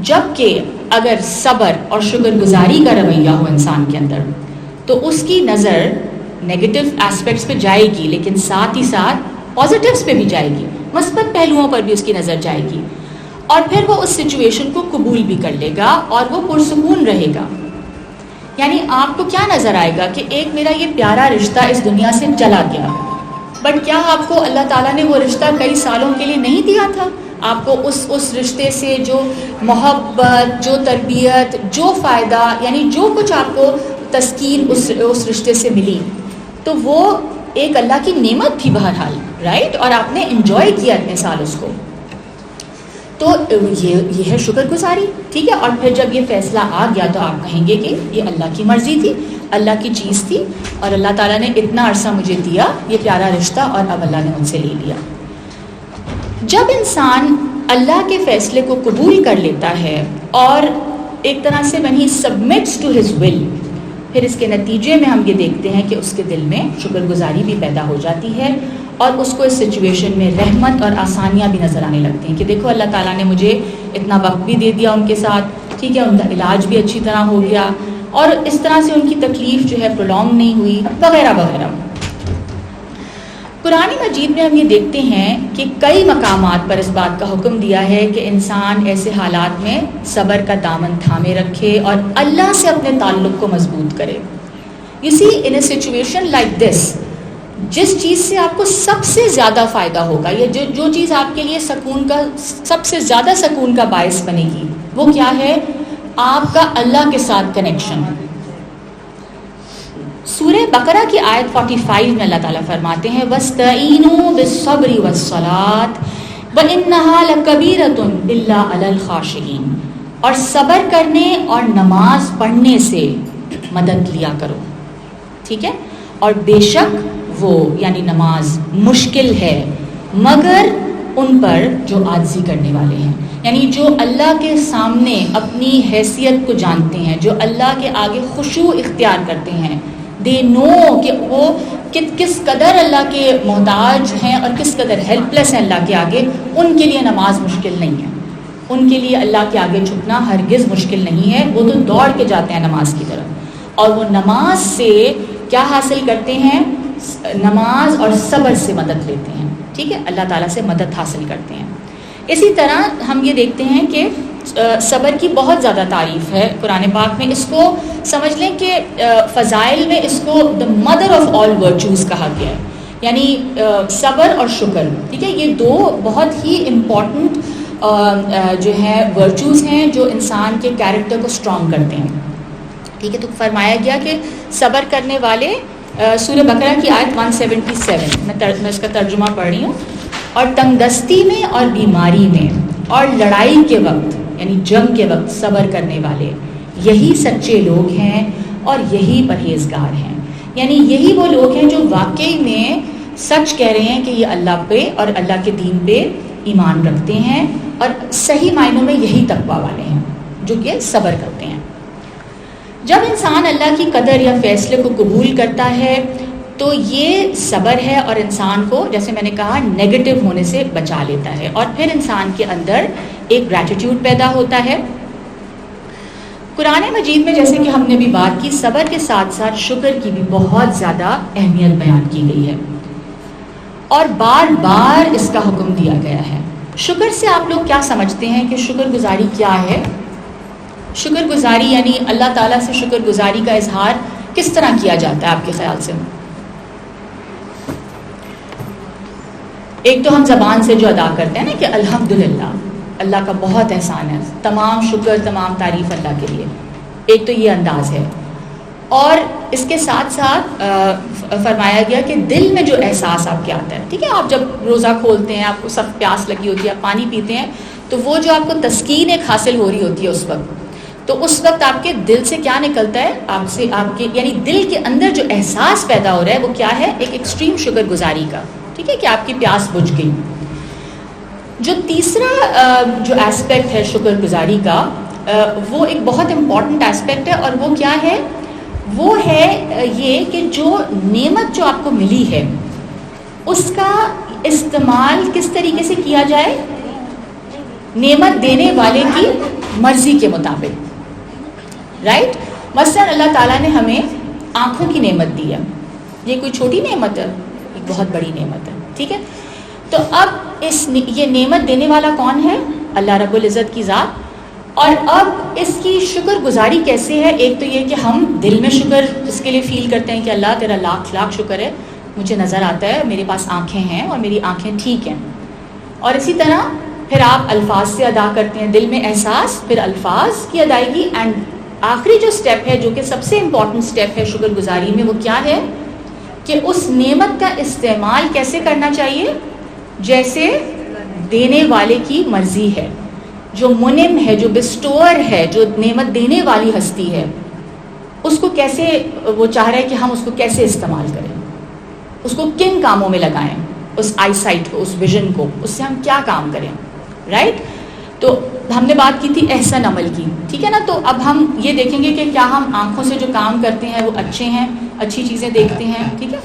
جبکہ اگر صبر اور شکر گزاری کا رویہ ہو انسان کے اندر تو اس کی نظر نیگیٹو ایسپیکٹس پہ جائے گی, لیکن ساتھ ہی ساتھ پازیٹیوز پہ بھی جائے گی, مثبت پہلوؤں پر بھی اس کی نظر جائے گی, اور پھر وہ اس سچویشن کو قبول بھی کر لے گا اور وہ پرسکون رہے گا. یعنی آپ کو کیا نظر آئے گا کہ ایک میرا یہ پیارا رشتہ اس دنیا سے چلا گیا, بٹ کیا آپ کو اللہ تعالیٰ نے وہ رشتہ کئی سالوں کے لیے نہیں دیا تھا؟ آپ کو اس رشتے سے جو محبت, جو تربیت, جو فائدہ, یعنی جو کچھ آپ کو تسکین اس رشتے سے ملی, تو وہ ایک اللہ کی نعمت تھی بہرحال. رائٹ. اور آپ نے انجوائے کیا اتنے سال اس کو, تو یہ ہے شکر گزاری. ٹھیک ہے. اور پھر جب یہ فیصلہ آ گیا تو آپ کہیں گے کہ یہ اللہ کی مرضی تھی, اللہ کی چیز تھی, اور اللہ تعالیٰ نے اتنا عرصہ مجھے دیا یہ پیارا رشتہ, اور اب اللہ نے مجھ سے لے لیا. جب انسان اللہ کے فیصلے کو قبول کر لیتا ہے اور ایک طرح سے when he submits to his will, پھر اس کے نتیجے میں ہم یہ دیکھتے ہیں کہ اس کے دل میں شکر گزاری بھی پیدا ہو جاتی ہے, اور اس کو اس سچویشن میں رحمت اور آسانیاں بھی نظر آنے لگتی ہیں کہ دیکھو اللہ تعالیٰ نے مجھے اتنا وقت بھی دے دیا ان کے ساتھ, ٹھیک ہے, ان کا علاج بھی اچھی طرح ہو گیا, اور اس طرح سے ان کی تکلیف جو ہے پرولونگ نہیں ہوئی, وغیرہ وغیرہ. قرآن مجید میں ہم یہ دیکھتے ہیں کہ کئی مقامات پر اس بات کا حکم دیا ہے کہ انسان ایسے حالات میں صبر کا دامن تھامے رکھے اور اللہ سے اپنے تعلق کو مضبوط کرے. You see, in a situation like this, جس چیز سے آپ کو سب سے زیادہ فائدہ ہوگا, یا جو چیز آپ کے لیے سکون کا سب سے زیادہ سکون کا باعث بنے گی, وہ کیا ہے؟ آپ کا اللہ کے ساتھ کنیکشن. سورہ بقرہ کی آیت 45 میں اللہ تعالیٰ فرماتے ہیں وَاسْتَعِینُوا بِالصَّبْرِ وَالصَّلَاةِ وَإِنَّهَا لَكَبِیرَةٌ إِلَّا عَلَى الْخَاشِعِینَ, اور صبر کرنے اور نماز پڑھنے سے مدد لیا کرو. ٹھیک ہے. اور بے شک وہ یعنی نماز مشکل ہے مگر ان پر جو عاجزی کرنے والے ہیں, یعنی جو اللہ کے سامنے اپنی حیثیت کو جانتے ہیں, جو اللہ کے آگے خشوع اختیار کرتے ہیں, دے نو کہ وہ کس قدر اللہ کے محتاج ہیں اور کس قدر ہیلپ لیس ہیں اللہ کے آگے, ان کے لیے نماز مشکل نہیں ہے. ان کے لیے اللہ کے آگے جھکنا ہرگز مشکل نہیں ہے, وہ تو دوڑ کے جاتے ہیں نماز کی طرف, اور وہ نماز سے کیا حاصل کرتے ہیں؟ نماز اور صبر سے مدد لیتے ہیں. ٹھیک ہے, اللہ تعالیٰ سے مدد حاصل کرتے ہیں. اسی طرح ہم یہ دیکھتے ہیں کہ صبر کی بہت زیادہ تعریف ہے قرآن پاک میں. اس کو سمجھ لیں کہ فضائل میں اس کو the mother of all virtues کہا گیا ہے, یعنی صبر اور شکر. ٹھیک ہے, یہ دو بہت ہی امپورٹنٹ جو ہے ورچوز ہیں جو انسان کے کیریکٹر کو اسٹرانگ کرتے ہیں. ٹھیک ہے, تو فرمایا گیا کہ صبر کرنے والے, سورہ بقرہ کی آیت 177 میں اس کا ترجمہ پڑھ رہی ہوں, اور تنگ دستی میں اور بیماری میں اور لڑائی کے وقت یعنی جنگ کے وقت صبر کرنے والے یہی سچے لوگ ہیں اور یہی پرہیزگار ہیں. یعنی یہی وہ لوگ ہیں جو واقعی میں سچ کہہ رہے ہیں کہ یہ اللہ پہ اور اللہ کے دین پہ ایمان رکھتے ہیں, اور صحیح معنوں میں یہی تقویٰ والے ہیں جو کہ صبر کرتے ہیں. جب انسان اللہ کی قدر یا فیصلے کو قبول کرتا ہے تو یہ صبر ہے اور انسان کو جیسے میں نے کہا نیگیٹو ہونے سے بچا لیتا ہے، اور پھر انسان کے اندر ایک گریٹیٹیوڈ پیدا ہوتا ہے۔ قرآن مجید میں جیسے کہ ہم نے بھی بات کی، صبر کے ساتھ ساتھ شکر کی بھی بہت زیادہ اہمیت بیان کی گئی ہے اور بار بار اس کا حکم دیا گیا ہے۔ شکر سے آپ لوگ کیا سمجھتے ہیں کہ شکر گزاری کیا ہے؟ شکر گزاری یعنی اللہ تعالیٰ سے شکر گزاری کا اظہار کس طرح کیا جاتا ہے آپ کے خیال سے؟ ایک تو ہم زبان سے جو ادا کرتے ہیں نا کہ الحمدللہ، اللہ کا بہت احسان ہے، تمام شکر تمام تعریف اللہ کے لیے، ایک تو یہ انداز ہے۔ اور اس کے ساتھ ساتھ فرمایا گیا کہ دل میں جو احساس آپ کے آتا ہے، ٹھیک ہے، آپ جب روزہ کھولتے ہیں، آپ کو سخت پیاس لگی ہوتی ہے، آپ پانی پیتے ہیں، تو وہ جو آپ کو تسکین ایک حاصل ہو رہی ہوتی ہے اس وقت، تو اس وقت آپ کے دل سے کیا نکلتا ہے، آپ کے یعنی دل کے اندر جو احساس پیدا ہو رہا ہے وہ کیا ہے؟ ایک ایکسٹریم شکر گزاری کا، ٹھیک ہے، کہ آپ کی پیاس بجھ گئی۔ جو تیسرا جو ایسپیکٹ ہے شکر گزاری کا، وہ ایک بہت امپورٹنٹ ایسپیکٹ ہے، اور وہ کیا ہے؟ وہ ہے یہ کہ جو نعمت جو آپ کو ملی ہے اس کا استعمال کس طریقے سے کیا جائے؟ نعمت دینے والے کی مرضی کے مطابق، رائٹ؟ مثلا اللہ تعالیٰ نے ہمیں آنکھوں کی نعمت دی ہے، یہ کوئی چھوٹی نعمت ہے، ایک بہت بڑی نعمت ہے، ٹھیک ہے؟ تو اب یہ نعمت دینے والا کون ہے؟ اللہ رب العزت کی ذات۔ اور اب اس کی شکر گزاری کیسے ہے؟ ایک تو یہ کہ ہم دل میں شکر اس کے لیے فیل کرتے ہیں کہ اللہ تیرا لاکھ لاکھ شکر ہے، مجھے نظر آتا ہے، میرے پاس آنکھیں ہیں اور میری آنکھیں ٹھیک ہیں۔ اور اسی طرح پھر آپ الفاظ سے ادا کرتے ہیں، دل میں احساس، پھر الفاظ کی ادائیگی، اینڈ آخری جو سٹیپ ہے جو کہ سب سے امپورٹنٹ سٹیپ ہے شکر گزاری میں، وہ کیا ہے کہ اس نعمت کا استعمال کیسے کرنا چاہیے؟ جیسے دینے والے کی مرضی ہے، جو منعم ہے، جو بسٹور ہے، جو نعمت دینے والی ہستی ہے، اس کو کیسے وہ چاہ رہا ہے کہ ہم اس کو کیسے استعمال کریں، اس کو کن کاموں میں لگائیں، اس آئی سائٹ کو، اس ویژن کو، اس سے ہم کیا کام کریں، رائٹ؟ تو ہم نے بات کی تھی احسن عمل کی، ٹھیک ہے نا؟ تو اب ہم یہ دیکھیں گے کہ کیا ہم آنکھوں سے جو کام کرتے ہیں وہ اچھے ہیں، اچھی چیزیں دیکھتے ہیں، ٹھیک ہے،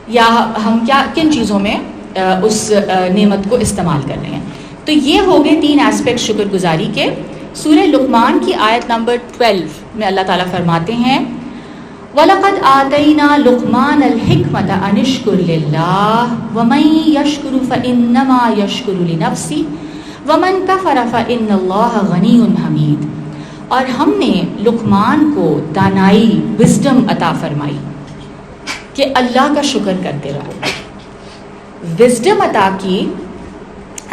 یا ہم کیا کن چیزوں میں اس نعمت کو استعمال کر رہے ہیں۔ تو یہ ہو گئے 3 ایسپیکٹ شکر گزاری کے۔ سورہ لقمان کی آیت نمبر 12 میں اللہ تعالیٰ فرماتے ہیں وَلَقَدْ آتَيْنَا لُقْمَانَ الْحِكْمَةَ أَنِ اشْكُرْ لِلَّهِ وَمَن يَشْكُرُ فَإِنَّمَا يَشْكُرُ لِنَفْسِهِ وَمَن كَفَرَ فَإِنَّ اللَّهَ غَنِيٌّ حَمِيدٌ۔ اور ہم نے لقمان کو دانائی، وزڈم عطا فرمائی کہ اللہ کا شکر کرتے رہو۔ وزڈم عطا کی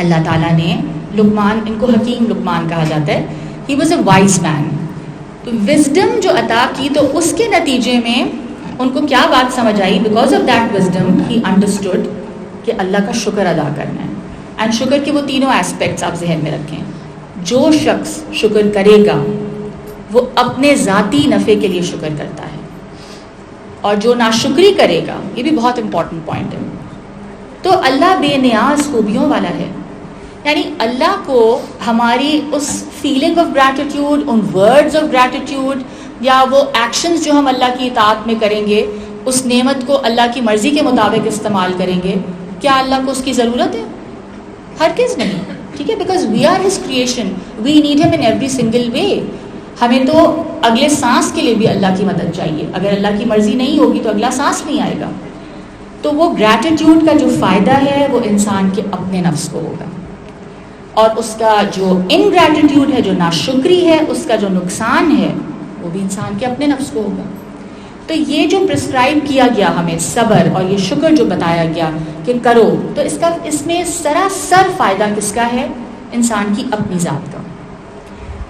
اللہ تعالیٰ نے لقمان، ان کو حکیم لقمان کہا جاتا ہے، ہی واز اے وائز مین۔ تو وزڈم جو عطا کی تو اس کے نتیجے میں ان کو کیا بات سمجھ آئی؟ Because of that wisdom he understood کہ اللہ کا شکر ادا کرنا ہے۔ اینڈ شکر کے وہ تینوں ایسپیکٹس آپ ذہن میں رکھیں۔ جو شخص شکر کرے گا وہ اپنے ذاتی نفع کے لیے شکر کرتا ہے، اور جو ناشکری کرے گا، یہ بھی بہت امپورٹنٹ پوائنٹ ہے، تو اللہ بے نیاز خوبیوں والا ہے۔ یعنی اللہ کو ہماری اس feeling of gratitude, in words of gratitude, یا وہ ایکشنز جو ہم اللہ کی اطاعت میں کریں گے، اس نعمت کو اللہ کی مرضی کے مطابق استعمال کریں گے، کیا اللہ کو اس کی ضرورت ہے؟ ہرگز نہیں، ٹھیک ہے، because we are his creation, we need ہم ان ایوری سنگل وے۔ ہمیں تو اگلے سانس کے لیے بھی اللہ کی مدد چاہیے، اگر اللہ کی مرضی نہیں ہوگی تو اگلا سانس نہیں آئے گا۔ تو وہ گریٹیٹیوڈ کا جو فائدہ ہے وہ انسان کے اپنے نفس کو ہوگا، اور اس کا جو انگریٹیٹیوڈ ہے، جو ناشکری ہے، اس کا جو نقصان ہے وہ بھی انسان کے اپنے نفس کو ہوگا۔ تو یہ جو پرسکرائب کیا گیا ہمیں صبر اور یہ شکر جو بتایا گیا کہ کرو، تو اس میں سراسر فائدہ کس کا ہے؟ انسان کی اپنی ذات کا۔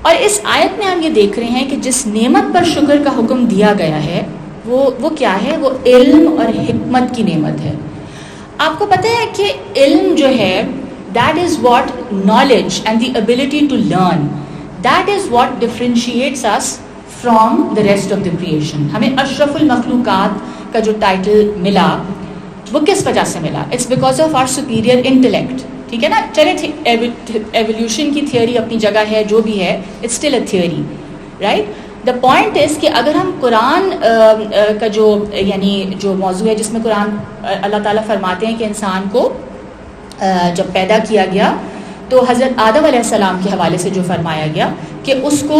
اور اس آیت میں ہم یہ دیکھ رہے ہیں کہ جس نعمت پر شکر کا حکم دیا گیا ہے وہ کیا ہے؟ وہ علم اور حکمت کی نعمت ہے۔ آپ کو پتہ ہے کہ علم جو ہے that is what knowledge and the ability to learn, that is what differentiates us from the rest of the creation۔ ہمیں اشرف المخلوقات کا جو ٹائٹل ملا وہ کس وجہ سے ملا؟ it's because of our superior intellect، ٹھیک ہے نا؟ چلے ایولیوشن کی تھیوری اپنی جگہ ہے، جو بھی ہے it's still a theory، right؟ The point is کہ اگر ہم قرآن کا جو یعنی جو موضوع ہے جس میں قرآن اللہ تعالیٰ فرماتے ہیں کہ انسان کو جب پیدا کیا گیا تو حضرت آدم علیہ السلام کے حوالے سے جو فرمایا گیا کہ اس کو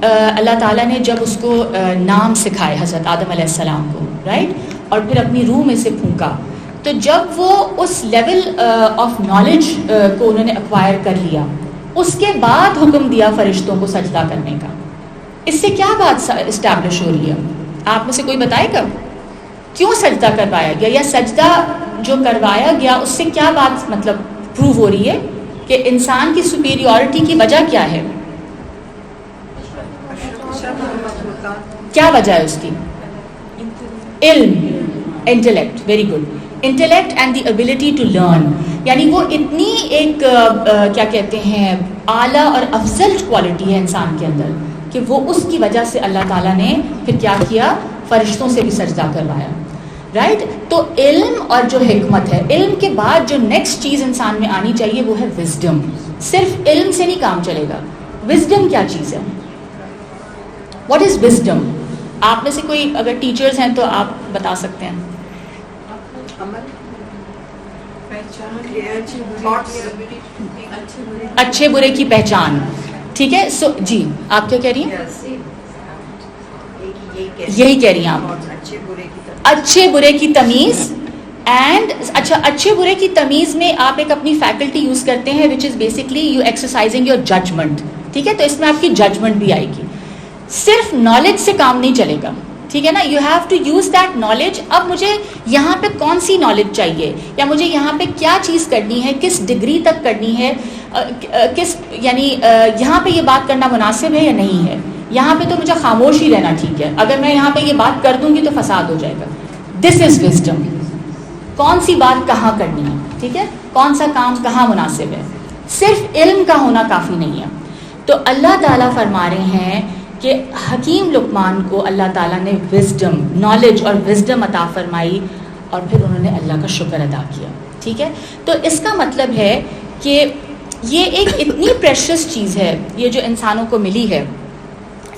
اللہ تعالیٰ نے جب اس کو نام سکھائے حضرت آدم علیہ السلام کو، رائٹ، اور پھر اپنی روح میں سے پھونکا، تو جب وہ اس لیول آف نالج کو انہوں نے ایکوائر کر لیا، اس کے بعد حکم دیا فرشتوں کو سجدہ کرنے کا. اس سے کیا بات اسٹیبلش ہو رہی ہے؟ آپ میں سے کوئی بتائے گا کیوں سجدہ کروایا گیا، یا سجدہ جو کروایا گیا اس سے کیا بات مطلب پروو ہو رہی ہے کہ انسان کی سپیریورٹی کی وجہ کیا ہے؟ کیا وجہ ہے اس کی؟ علم، intellect, very good, intellect and the ability to learn. یعنی وہ اتنی ایک کیا کہتے ہیں اعلیٰ اور افضل کوالٹی ہے انسان کے اندر کہ وہ اس کی وجہ سے اللہ تعالیٰ نے پھر کیا کیا، فرشتوں سے بھی سجدہ کروایا، رائٹ. تو علم اور جو حکمت ہے، علم کے بعد جو نیکسٹ چیز انسان میں آنی چاہیے وہ ہے وزڈم. صرف علم سے نہیں کام چلے گا. وزڈم کیا چیز ہے؟ What is wisdom? آپ میں سے کوئی اگر ٹیچرز ہیں تو آپ بتا سکتے ہیں. اچھے برے کی پہچان، ٹھیک ہے. سو جی آپ کیا کہہ رہی ہیں؟ یہی کہہ رہی ہیں آپ، اچھے برے کی تمیز. اینڈ اچھا، اچھے برے کی تمیز میں آپ ایک اپنی فیکلٹی یوز کرتے ہیں which is basically you exercising your judgement, ٹھیک ہے. تو اس میں آپ کی ججمنٹ بھی آئے گی. صرف نالج سے کام نہیں چلے گا، ٹھیک ہے نا. You have to use that knowledge. اب مجھے یہاں پہ کون سی نالج چاہیے، یا مجھے یہاں پہ کیا چیز کرنی ہے، کس ڈگری تک کرنی ہے، کس یعنی یہاں پہ یہ بات کرنا مناسب ہے یا نہیں ہے. یہاں پہ تو مجھے خاموش ہی رہنا ٹھیک ہے، اگر میں یہاں پہ یہ بات کر دوں گی تو فساد ہو جائے گا. دس از وزڈم. کون سی بات کہاں کرنی ہے، ٹھیک ہے، کون سا کام کہاں مناسب ہے. صرف علم کا ہونا کافی نہیں ہے. تو اللہ تعالیٰ فرما رہے ہیں کہ حکیم لقمان کو اللہ تعالیٰ نے وزڈم، نالج اور وزڈم عطا فرمائی، اور پھر انہوں نے اللہ کا شکر ادا کیا، ٹھیک ہے. تو اس کا مطلب ہے کہ یہ ایک اتنی پریشیس چیز ہے یہ جو انسانوں کو ملی ہے،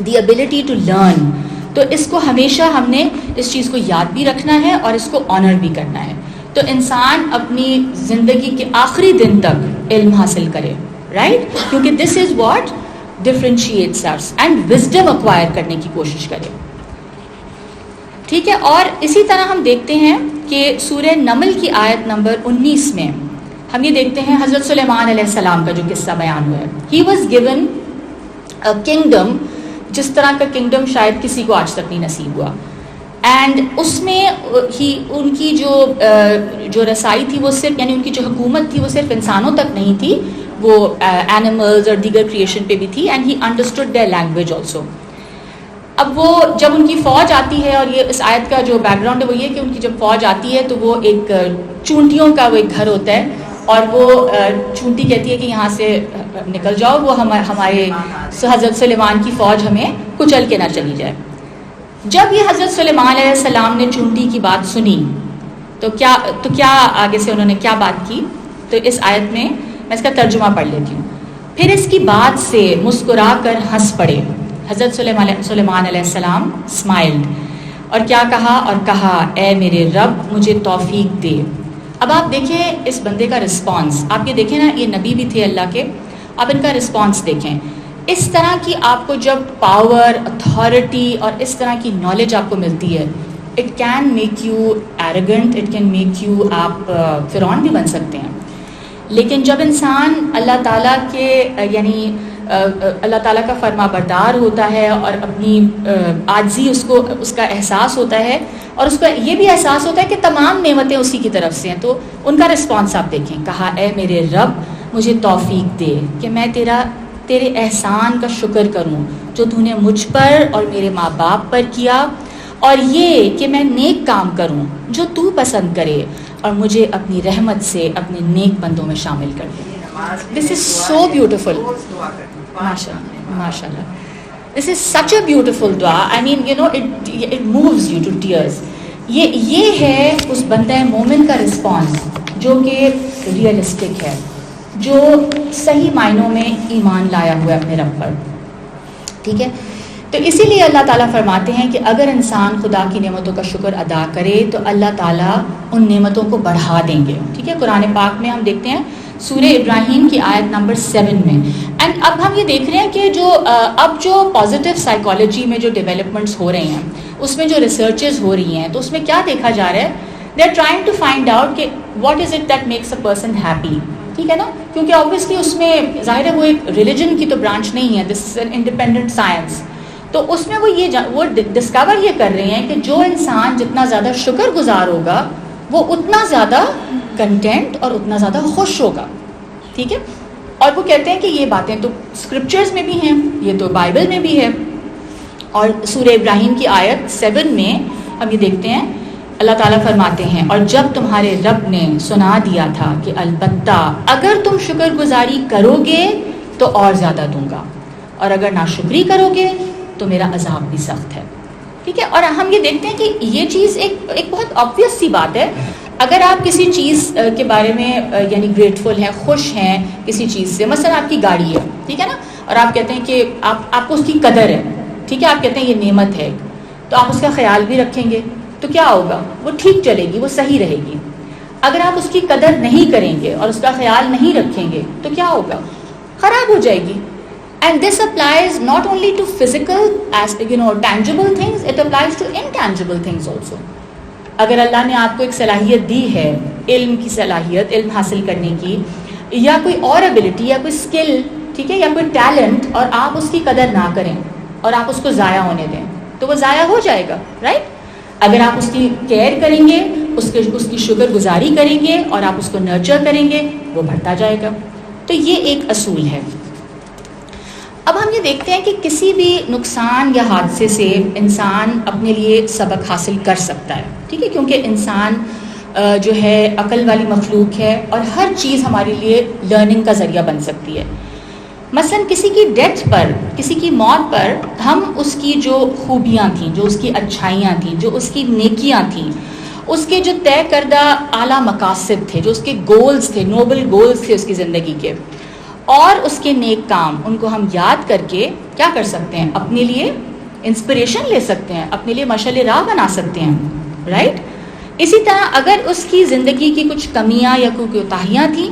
دی ایبلٹی ٹو لرن. تو اس کو ہمیشہ ہم نے اس چیز کو یاد بھی رکھنا ہے اور اس کو آنر بھی کرنا ہے. تو انسان اپنی زندگی کے آخری دن تک علم حاصل کرے، رائٹ، کیونکہ this is what differentiates us, and wisdom acquire کرنے کی کوشش کرے، ٹھیک ہے. اور اسی طرح ہم دیکھتے ہیں کہ سورہ نمل کی آیت نمبر 19 میں ہم یہ دیکھتے ہیں حضرت سلیمان علیہ السلام کا جو قصہ بیان ہوا ہے. He was given a kingdom, جس طرح کا کنگڈم شاید کسی کو آج تک نہیں نصیب ہوا. اینڈ اس میں ان کی جو رسائی تھی وہ صرف، یعنی ان کی جو حکومت تھی وہ صرف انسانوں تک نہیں تھی، وہ اینیملز اور دیگر کریشن پہ بھی تھی. And he understood their language also. اب وہ جب ان کی فوج آتی ہے، اور یہ اس آیت کا جو بیک گراؤنڈ ہے وہ یہ کہ ان کی جب فوج آتی ہے تو وہ ایک چونٹیوں کا وہ ایک گھر ہوتا ہے، اور وہ چونٹی کہتی ہے کہ یہاں سے نکل جاؤ، وہ ہمارے حضرت سلیمان کی فوج ہمیں کچل کے نہ چلی جائے. جب یہ حضرت سلیمان علیہ السلام نے چونٹی کی بات سنی تو کیا آگے سے انہوں نے کیا بات کی؟ تو اس آیت میں اس کا ترجمہ پڑھ لیتی ہوں. پھر اس کی بات سے مسکرا کر ہنس پڑے. حضرت سلیمان علیہ السلام اسمائلڈ، اور کیا کہا؟ اور کہا اے میرے رب مجھے توفیق دے. اب آپ دیکھیں اس بندے کا رسپانس، آپ یہ دیکھیں نا، یہ نبی بھی تھے اللہ کے، آپ ان کا رسپانس دیکھیں. اس طرح کی آپ کو جب پاور، اتھارٹی اور اس طرح کی نالج آپ کو ملتی ہے، it can make you arrogant, it can make you, آپ فرعون بھی بن سکتے ہیں. لیکن جب انسان اللہ تعالیٰ کے یعنی اللہ تعالیٰ کا فرما بردار ہوتا ہے اور اپنی عاجزی اس کا احساس ہوتا ہے، اور اس کا یہ بھی احساس ہوتا ہے کہ تمام نعمتیں اسی کی طرف سے ہیں، تو ان کا رسپانس آپ دیکھیں. کہا اے میرے رب مجھے توفیق دے کہ میں تیرے احسان کا شکر کروں جو تو نے مجھ پر اور میرے ماں باپ پر کیا، اور یہ کہ میں نیک کام کروں جو تو پسند کرے، اور مجھے اپنی رحمت سے اپنے نیک بندوں میں شامل کر دے. دس از سو بیوٹیفل. ماشاء اللہ. This is such a beautiful dua. I mean, you know, it moves you to tears. یہ ہے اس بندہ مومن کا رسپانس جو کہ ریئلسٹک ہے، جو صحیح معنوں میں ایمان لایا ہوا ہے اپنے رب پر، ٹھیک ہے. تو اسی لیے اللہ تعالیٰ فرماتے ہیں کہ اگر انسان خدا کی نعمتوں کا شکر ادا کرے تو اللہ تعالیٰ ان نعمتوں کو بڑھا دیں گے. ٹھیک ہے, قرآن پاک میں ہم دیکھتے ہیں سورہ ابراہیم کی آیت نمبر 7 میں. اینڈ اب ہم یہ دیکھ رہے ہیں کہ اب جو پازیٹیو سائیکالوجی میں جو ڈیولپمنٹس ہو رہے ہیں, اس میں جو ریسرچز ہو رہی ہیں, تو اس میں کیا دیکھا جا رہا ہے, they are trying to find out کہ what is it that makes a person happy. ٹھیک ہے نا, کیونکہ آبویسلی اس میں ظاہر ہے وہ ایک ریلیجن کی تو برانچ نہیں ہے, دس از این انڈیپینڈنٹ سائنس. تو اس میں وہ ڈسکور یہ کر رہے ہیں کہ جو انسان جتنا زیادہ شکر گزار ہوگا وہ اتنا زیادہ کنٹینٹ اور اتنا زیادہ خوش ہوگا. ٹھیک ہے, اور وہ کہتے ہیں کہ یہ باتیں تو اسکرپچرز میں بھی ہیں, یہ تو بائبل میں بھی ہے. اور سورہ ابراہیم کی آیت 7 میں ہم یہ دیکھتے ہیں, اللہ تعالیٰ فرماتے ہیں, اور جب تمہارے رب نے سنا دیا تھا کہ البتہ اگر تم شکر گزاری کرو گے تو اور زیادہ دوں گا, اور اگر ناشکری کرو گے تو میرا عذاب بھی سخت ہے. ٹھیک ہے, اور ہم یہ دیکھتے ہیں کہ یہ چیز ایک بہت آبویس سی بات ہے. اگر آپ کسی چیز کے بارے میں یعنی گریٹفل ہیں, خوش ہیں کسی چیز سے, مثلا آپ کی گاڑی ہے, ٹھیک ہے نا, اور آپ کہتے ہیں کہ آپ کو اس کی قدر ہے, ٹھیک ہے, آپ کہتے ہیں یہ نعمت ہے, تو آپ اس کا خیال بھی رکھیں گے تو کیا ہوگا, وہ ٹھیک چلے گی, وہ صحیح رہے گی. اگر آپ اس کی قدر نہیں کریں گے اور اس کا خیال نہیں رکھیں گے تو کیا ہوگا, خراب ہو جائے گی. And this applies not only to physical, as tangible things, it applies to intangible things also. اگر اللہ نے آپ کو ایک صلاحیت دی ہے, علم کی صلاحیت, علم حاصل کرنے کی, یا کوئی اور ابیلٹی یا کوئی اسکل, ٹھیک ہے, یا کوئی ٹیلنٹ, اور آپ اس کی قدر نہ کریں اور آپ اس کو ضائع ہونے دیں تو وہ ضائع ہو جائے گا, رائٹ. اگر آپ اس کی کیئر کریں گے, اس کی شکر گزاری کریں گے اور آپ اس کو نرچر کریں گے, وہ بڑھتا جائے گا. تو یہ ایک اصول ہے. اب ہم یہ دیکھتے ہیں کہ کسی بھی نقصان یا حادثے سے انسان اپنے لیے سبق حاصل کر سکتا ہے. ٹھیک ہے, کیونکہ انسان جو ہے عقل والی مخلوق ہے اور ہر چیز ہمارے لیے لرننگ کا ذریعہ بن سکتی ہے. مثلا کسی کی ڈیتھ پر, کسی کی موت پر ہم اس کی جو خوبیاں تھیں, جو اس کی اچھائیاں تھیں, جو اس کی نیکیاں تھیں, اس کے جو طے کردہ اعلیٰ مقاصد تھے, جو اس کے گولز تھے, نوبل گولز تھے اس کی زندگی کے, اور اس کے نیک کام, ان کو ہم یاد کر کے کیا کر سکتے ہیں, اپنے لیے انسپریشن لے سکتے ہیں, اپنے لیے مشعل راہ بنا سکتے ہیں, رائٹ. اسی طرح اگر اس کی زندگی کی کچھ کمیاں یا کوئی کوتاہیاں تھیں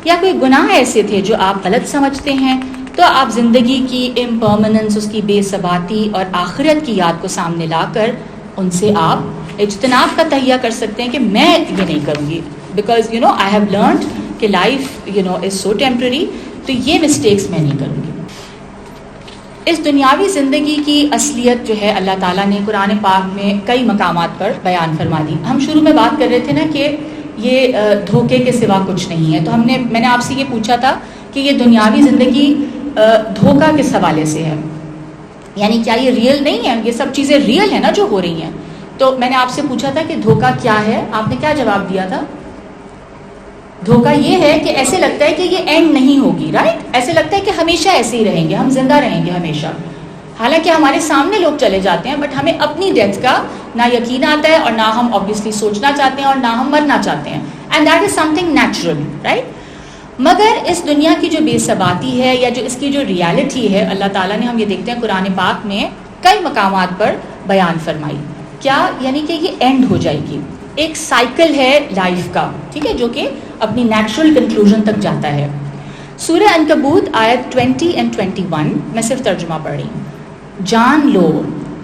یا کوئی گناہ ایسے تھے جو آپ غلط سمجھتے ہیں, تو آپ زندگی کی امپرماننس, اس کی بے ثباتی اور آخرت کی یاد کو سامنے لا کر ان سے آپ اجتناب کا تہیہ کر سکتے ہیں کہ میں یہ نہیں کروں گی, بیکاز آئی ہیو لرنڈ کہ لائف از سو ٹیمپرری, تو یہ مسٹیکس میں نہیں کروں گی. اس دنیاوی زندگی کی اصلیت جو ہے اللہ تعالیٰ نے قرآن پاک میں کئی مقامات پر بیان فرما دی. ہم شروع میں بات کر رہے تھے نا کہ یہ دھوکے کے سوا کچھ نہیں ہے, تو میں نے آپ سے یہ پوچھا تھا کہ یہ دنیاوی زندگی دھوکہ کس حوالے سے ہے, یعنی کیا یہ ریئل نہیں ہے, یہ سب چیزیں ریئل ہیں نا جو ہو رہی ہیں. تو میں نے آپ سے پوچھا تھا کہ دھوکہ کیا ہے, آپ نے کیا جواب دیا تھا, دھوکہ یہ ہے کہ ایسے لگتا ہے کہ یہ اینڈ نہیں ہوگی, رائٹ, ایسے لگتا ہے کہ ہمیشہ ایسے ہی رہیں گے, ہم زندہ رہیں گے ہمیشہ, حالانکہ ہمارے سامنے لوگ چلے جاتے ہیں, بٹ ہمیں اپنی ڈیتھ کا نہ یقین آتا ہے اور نہ ہم آبویسلی سوچنا چاہتے ہیں اور نہ ہم مرنا چاہتے ہیں, and that is some thing natural, right. مگر اس دنیا کی جو بے ثباتی ہے یا جو اس کی جو ریالٹی ہے, اللہ تعالیٰ نے, ہم یہ دیکھتے ہیں قرآن پاک میں کئی مقامات پر بیان فرمائی. کیا, یعنی کہ یہ اینڈ ہو جائے گی, ایک سائیکل ہے لائف کا, ٹھیک ہے, جو کہ اپنی نیچرل کنکلوژن تک جاتا ہے. سورہ عنکبوت آیت 20 and 21, میں صرف ترجمہ پڑھ رہی ہوں. جان لو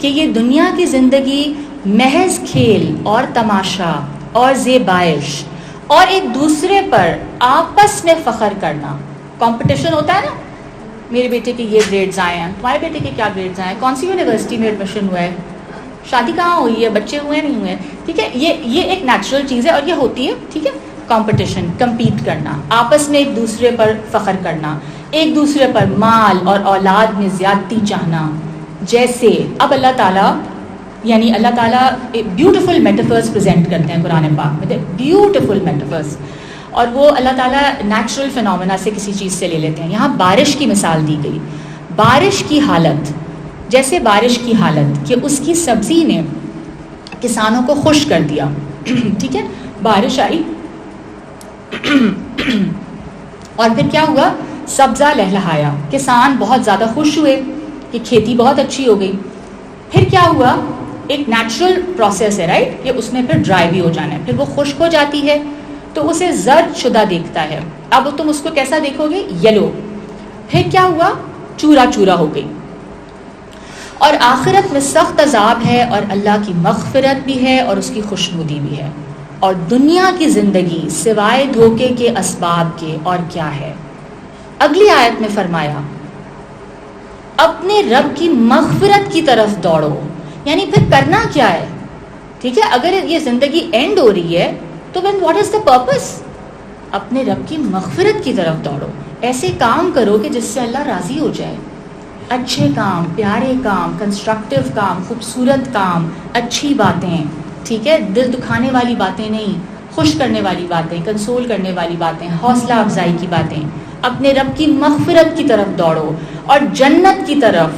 کہ یہ دنیا کی زندگی محض کھیل اور تماشا اور زیبائش اور ایک دوسرے پر آپس میں فخر کرنا, کمپٹیشن ہوتا ہے نا, میرے بیٹے کے یہ گریڈز آئے ہیں, تمہارے بیٹے کے کیا گریڈز آئے ہیں, کون سی یونیورسٹی میں ایڈمیشن ہوا ہے, شادی کہاں ہوئی ہے, بچے ہوئے نہیں ہوئے, ٹھیک ہے, یہ ایک نیچرل چیز ہے اور یہ ہوتی ہے, ٹھیک ہے. کمپٹیشن, کمپیٹ کرنا, آپس میں ایک دوسرے پر فخر کرنا, ایک دوسرے پر مال اور اولاد میں زیادتی چاہنا. جیسے اب اللہ تعالیٰ, یعنی اللہ تعالیٰ بیوٹیفل میٹافرز پریزنٹ کرتے ہیں قرآن پاک میں, بیوٹیفل میٹافرز, اور وہ اللہ تعالیٰ نیچرل فینومینا سے کسی چیز سے لے لیتے ہیں. یہاں بارش کی مثال دی گئی, بارش کی حالت, جیسے بارش کی حالت کہ اس کی سبزی نے کسانوں کو خوش کر دیا, ٹھیک ہے, بارش آئی اور پھر کیا ہوا, سبزہ لہلہایا, کسان بہت زیادہ خوش ہوئے, کہ کھیتی بہت اچھی ہو گئی. پھر کیا ہوا؟ ایک نیچرل پروسیس ہے رائٹ, کہ اس میں پھر ڈرائی بھی ہو جانا ہے, پھر وہ خشک ہو جاتی ہے تو اسے زرد شدہ دیکھتا ہے. اب تم اس کو کیسا دیکھو گے؟ یلو. پھر کیا ہوا؟ چورا چورا ہو گئی. اور آخرت میں سخت عذاب ہے اور اللہ کی مغفرت بھی ہے اور اس کی خوشنودی بھی ہے. اور دنیا کی زندگی سوائے دھوکے کے اسباب کے اور کیا ہے؟ اگلی آیت میں فرمایا اپنے رب کی مغفرت کی طرف دوڑو. یعنی پھر کرنا کیا ہے؟ ٹھیک ہے, اگر یہ زندگی اینڈ ہو رہی ہے تو then what is the purpose؟ اپنے رب کی مغفرت کی طرف دوڑو. ایسے کام کرو کہ جس سے اللہ راضی ہو جائے. اچھے کام, پیارے کام, کنسٹرکٹیو کام, خوبصورت کام, اچھی باتیں, ٹھیک ہے, دل دکھانے والی باتیں نہیں, خوش کرنے والی باتیں, کنسول کرنے والی باتیں, حوصلہ افزائی کی باتیں. اپنے رب کی مغفرت کی طرف دوڑو اور جنت کی طرف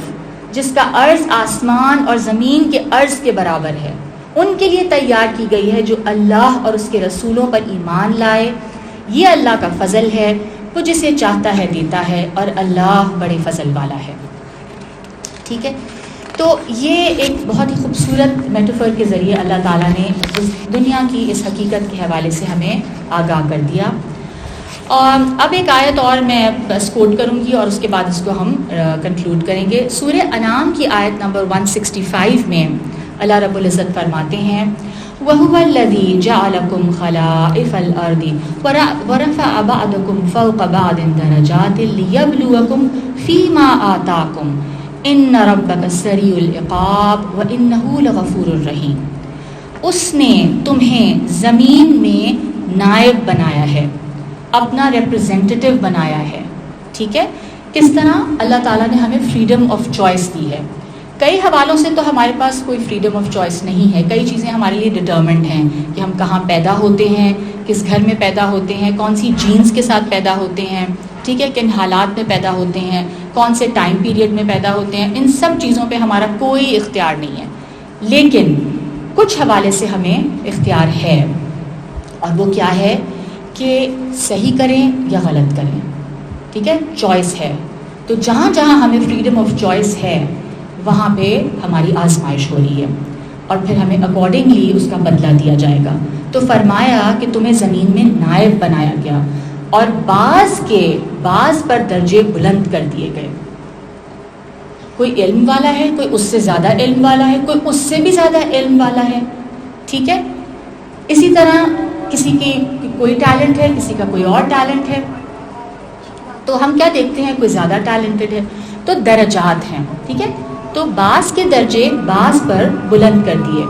جس کا عرض آسمان اور زمین کے عرض کے برابر ہے. ان کے لیے تیار کی گئی ہے جو اللہ اور اس کے رسولوں پر ایمان لائے. یہ اللہ کا فضل ہے, وہ جسے چاہتا ہے دیتا ہے اور اللہ بڑے فضل والا ہے. ٹھیک ہے, تو یہ ایک بہت ہی خوبصورت میٹافر کے ذریعے اللہ تعالیٰ نے اس دنیا کی اس حقیقت کے حوالے سے ہمیں آگاہ کر دیا. اور اب ایک آیت اور میں بس کوٹ کروں گی اور اس کے بعد اس کو ہم کنکلوڈ کریں گے. سورہ انعام کی آیت نمبر 165 میں اللہ رب العزت فرماتے ہیں وَهُوَ الَّذِي جَعَلَكُمْ خَلَائِفَ الْأَرْضِ وَرَفَعَ بَعْضَكُمْ فَوْقَ بَعْضٍ دَرَجَاتٍ لِيَبْلُوَكُمْ فِي مَا آتَاكُمْ إِنَّ رَبَّكَ سَرِيعُ الْعِقَابِ وَإِنَّهُ لَغَفُورٌ رَحِيمٌ. اس نے تمہیں زمین میں نائب بنایا ہے, اپنا ریپرزینٹیٹیو بنایا ہے. ٹھیک ہے, کس طرح اللہ تعالیٰ نے ہمیں فریڈم آف چوائس دی ہے. کئی حوالوں سے تو ہمارے پاس کوئی فریڈم آف چوائس نہیں ہے. کئی چیزیں ہمارے لیے ڈٹرمنڈ ہیں کہ ہم کہاں پیدا ہوتے ہیں, کس گھر میں پیدا ہوتے ہیں, کون سی جینز کے ساتھ پیدا ہوتے ہیں, ٹھیک ہے, کن حالات میں پیدا ہوتے ہیں, کون سے ٹائم پیریڈ میں پیدا ہوتے ہیں. ان سب چیزوں پہ ہمارا کوئی اختیار نہیں ہے. لیکن کچھ حوالے سے ہمیں اختیار ہے, اور وہ کیا ہے کہ صحیح کریں یا غلط کریں. ٹھیک ہے, چوائس ہے. تو جہاں جہاں ہمیں فریڈم آف چوائس ہے وہاں پہ ہماری آزمائش ہو رہی ہے, اور پھر ہمیں اکارڈنگلی اس کا بدلہ دیا جائے گا. تو فرمایا کہ تمہیں زمین میں نائب بنایا گیا اور بعض پر درجے بلند کر دیے گئے. کوئی علم والا ہے, کوئی اس سے زیادہ علم والا ہے, کوئی اس سے بھی زیادہ علم والا ہے. ٹھیک ہے, اسی طرح کسی کی کوئی ٹیلنٹ ہے, کسی کا کوئی اور ٹیلنٹ ہے. تو ہم کیا دیکھتے ہیں, کوئی زیادہ ٹیلنٹڈ ہے تو درجات ہیں. ٹھیک ہے, تو بعض کے درجے بعض پر بلند کر دیے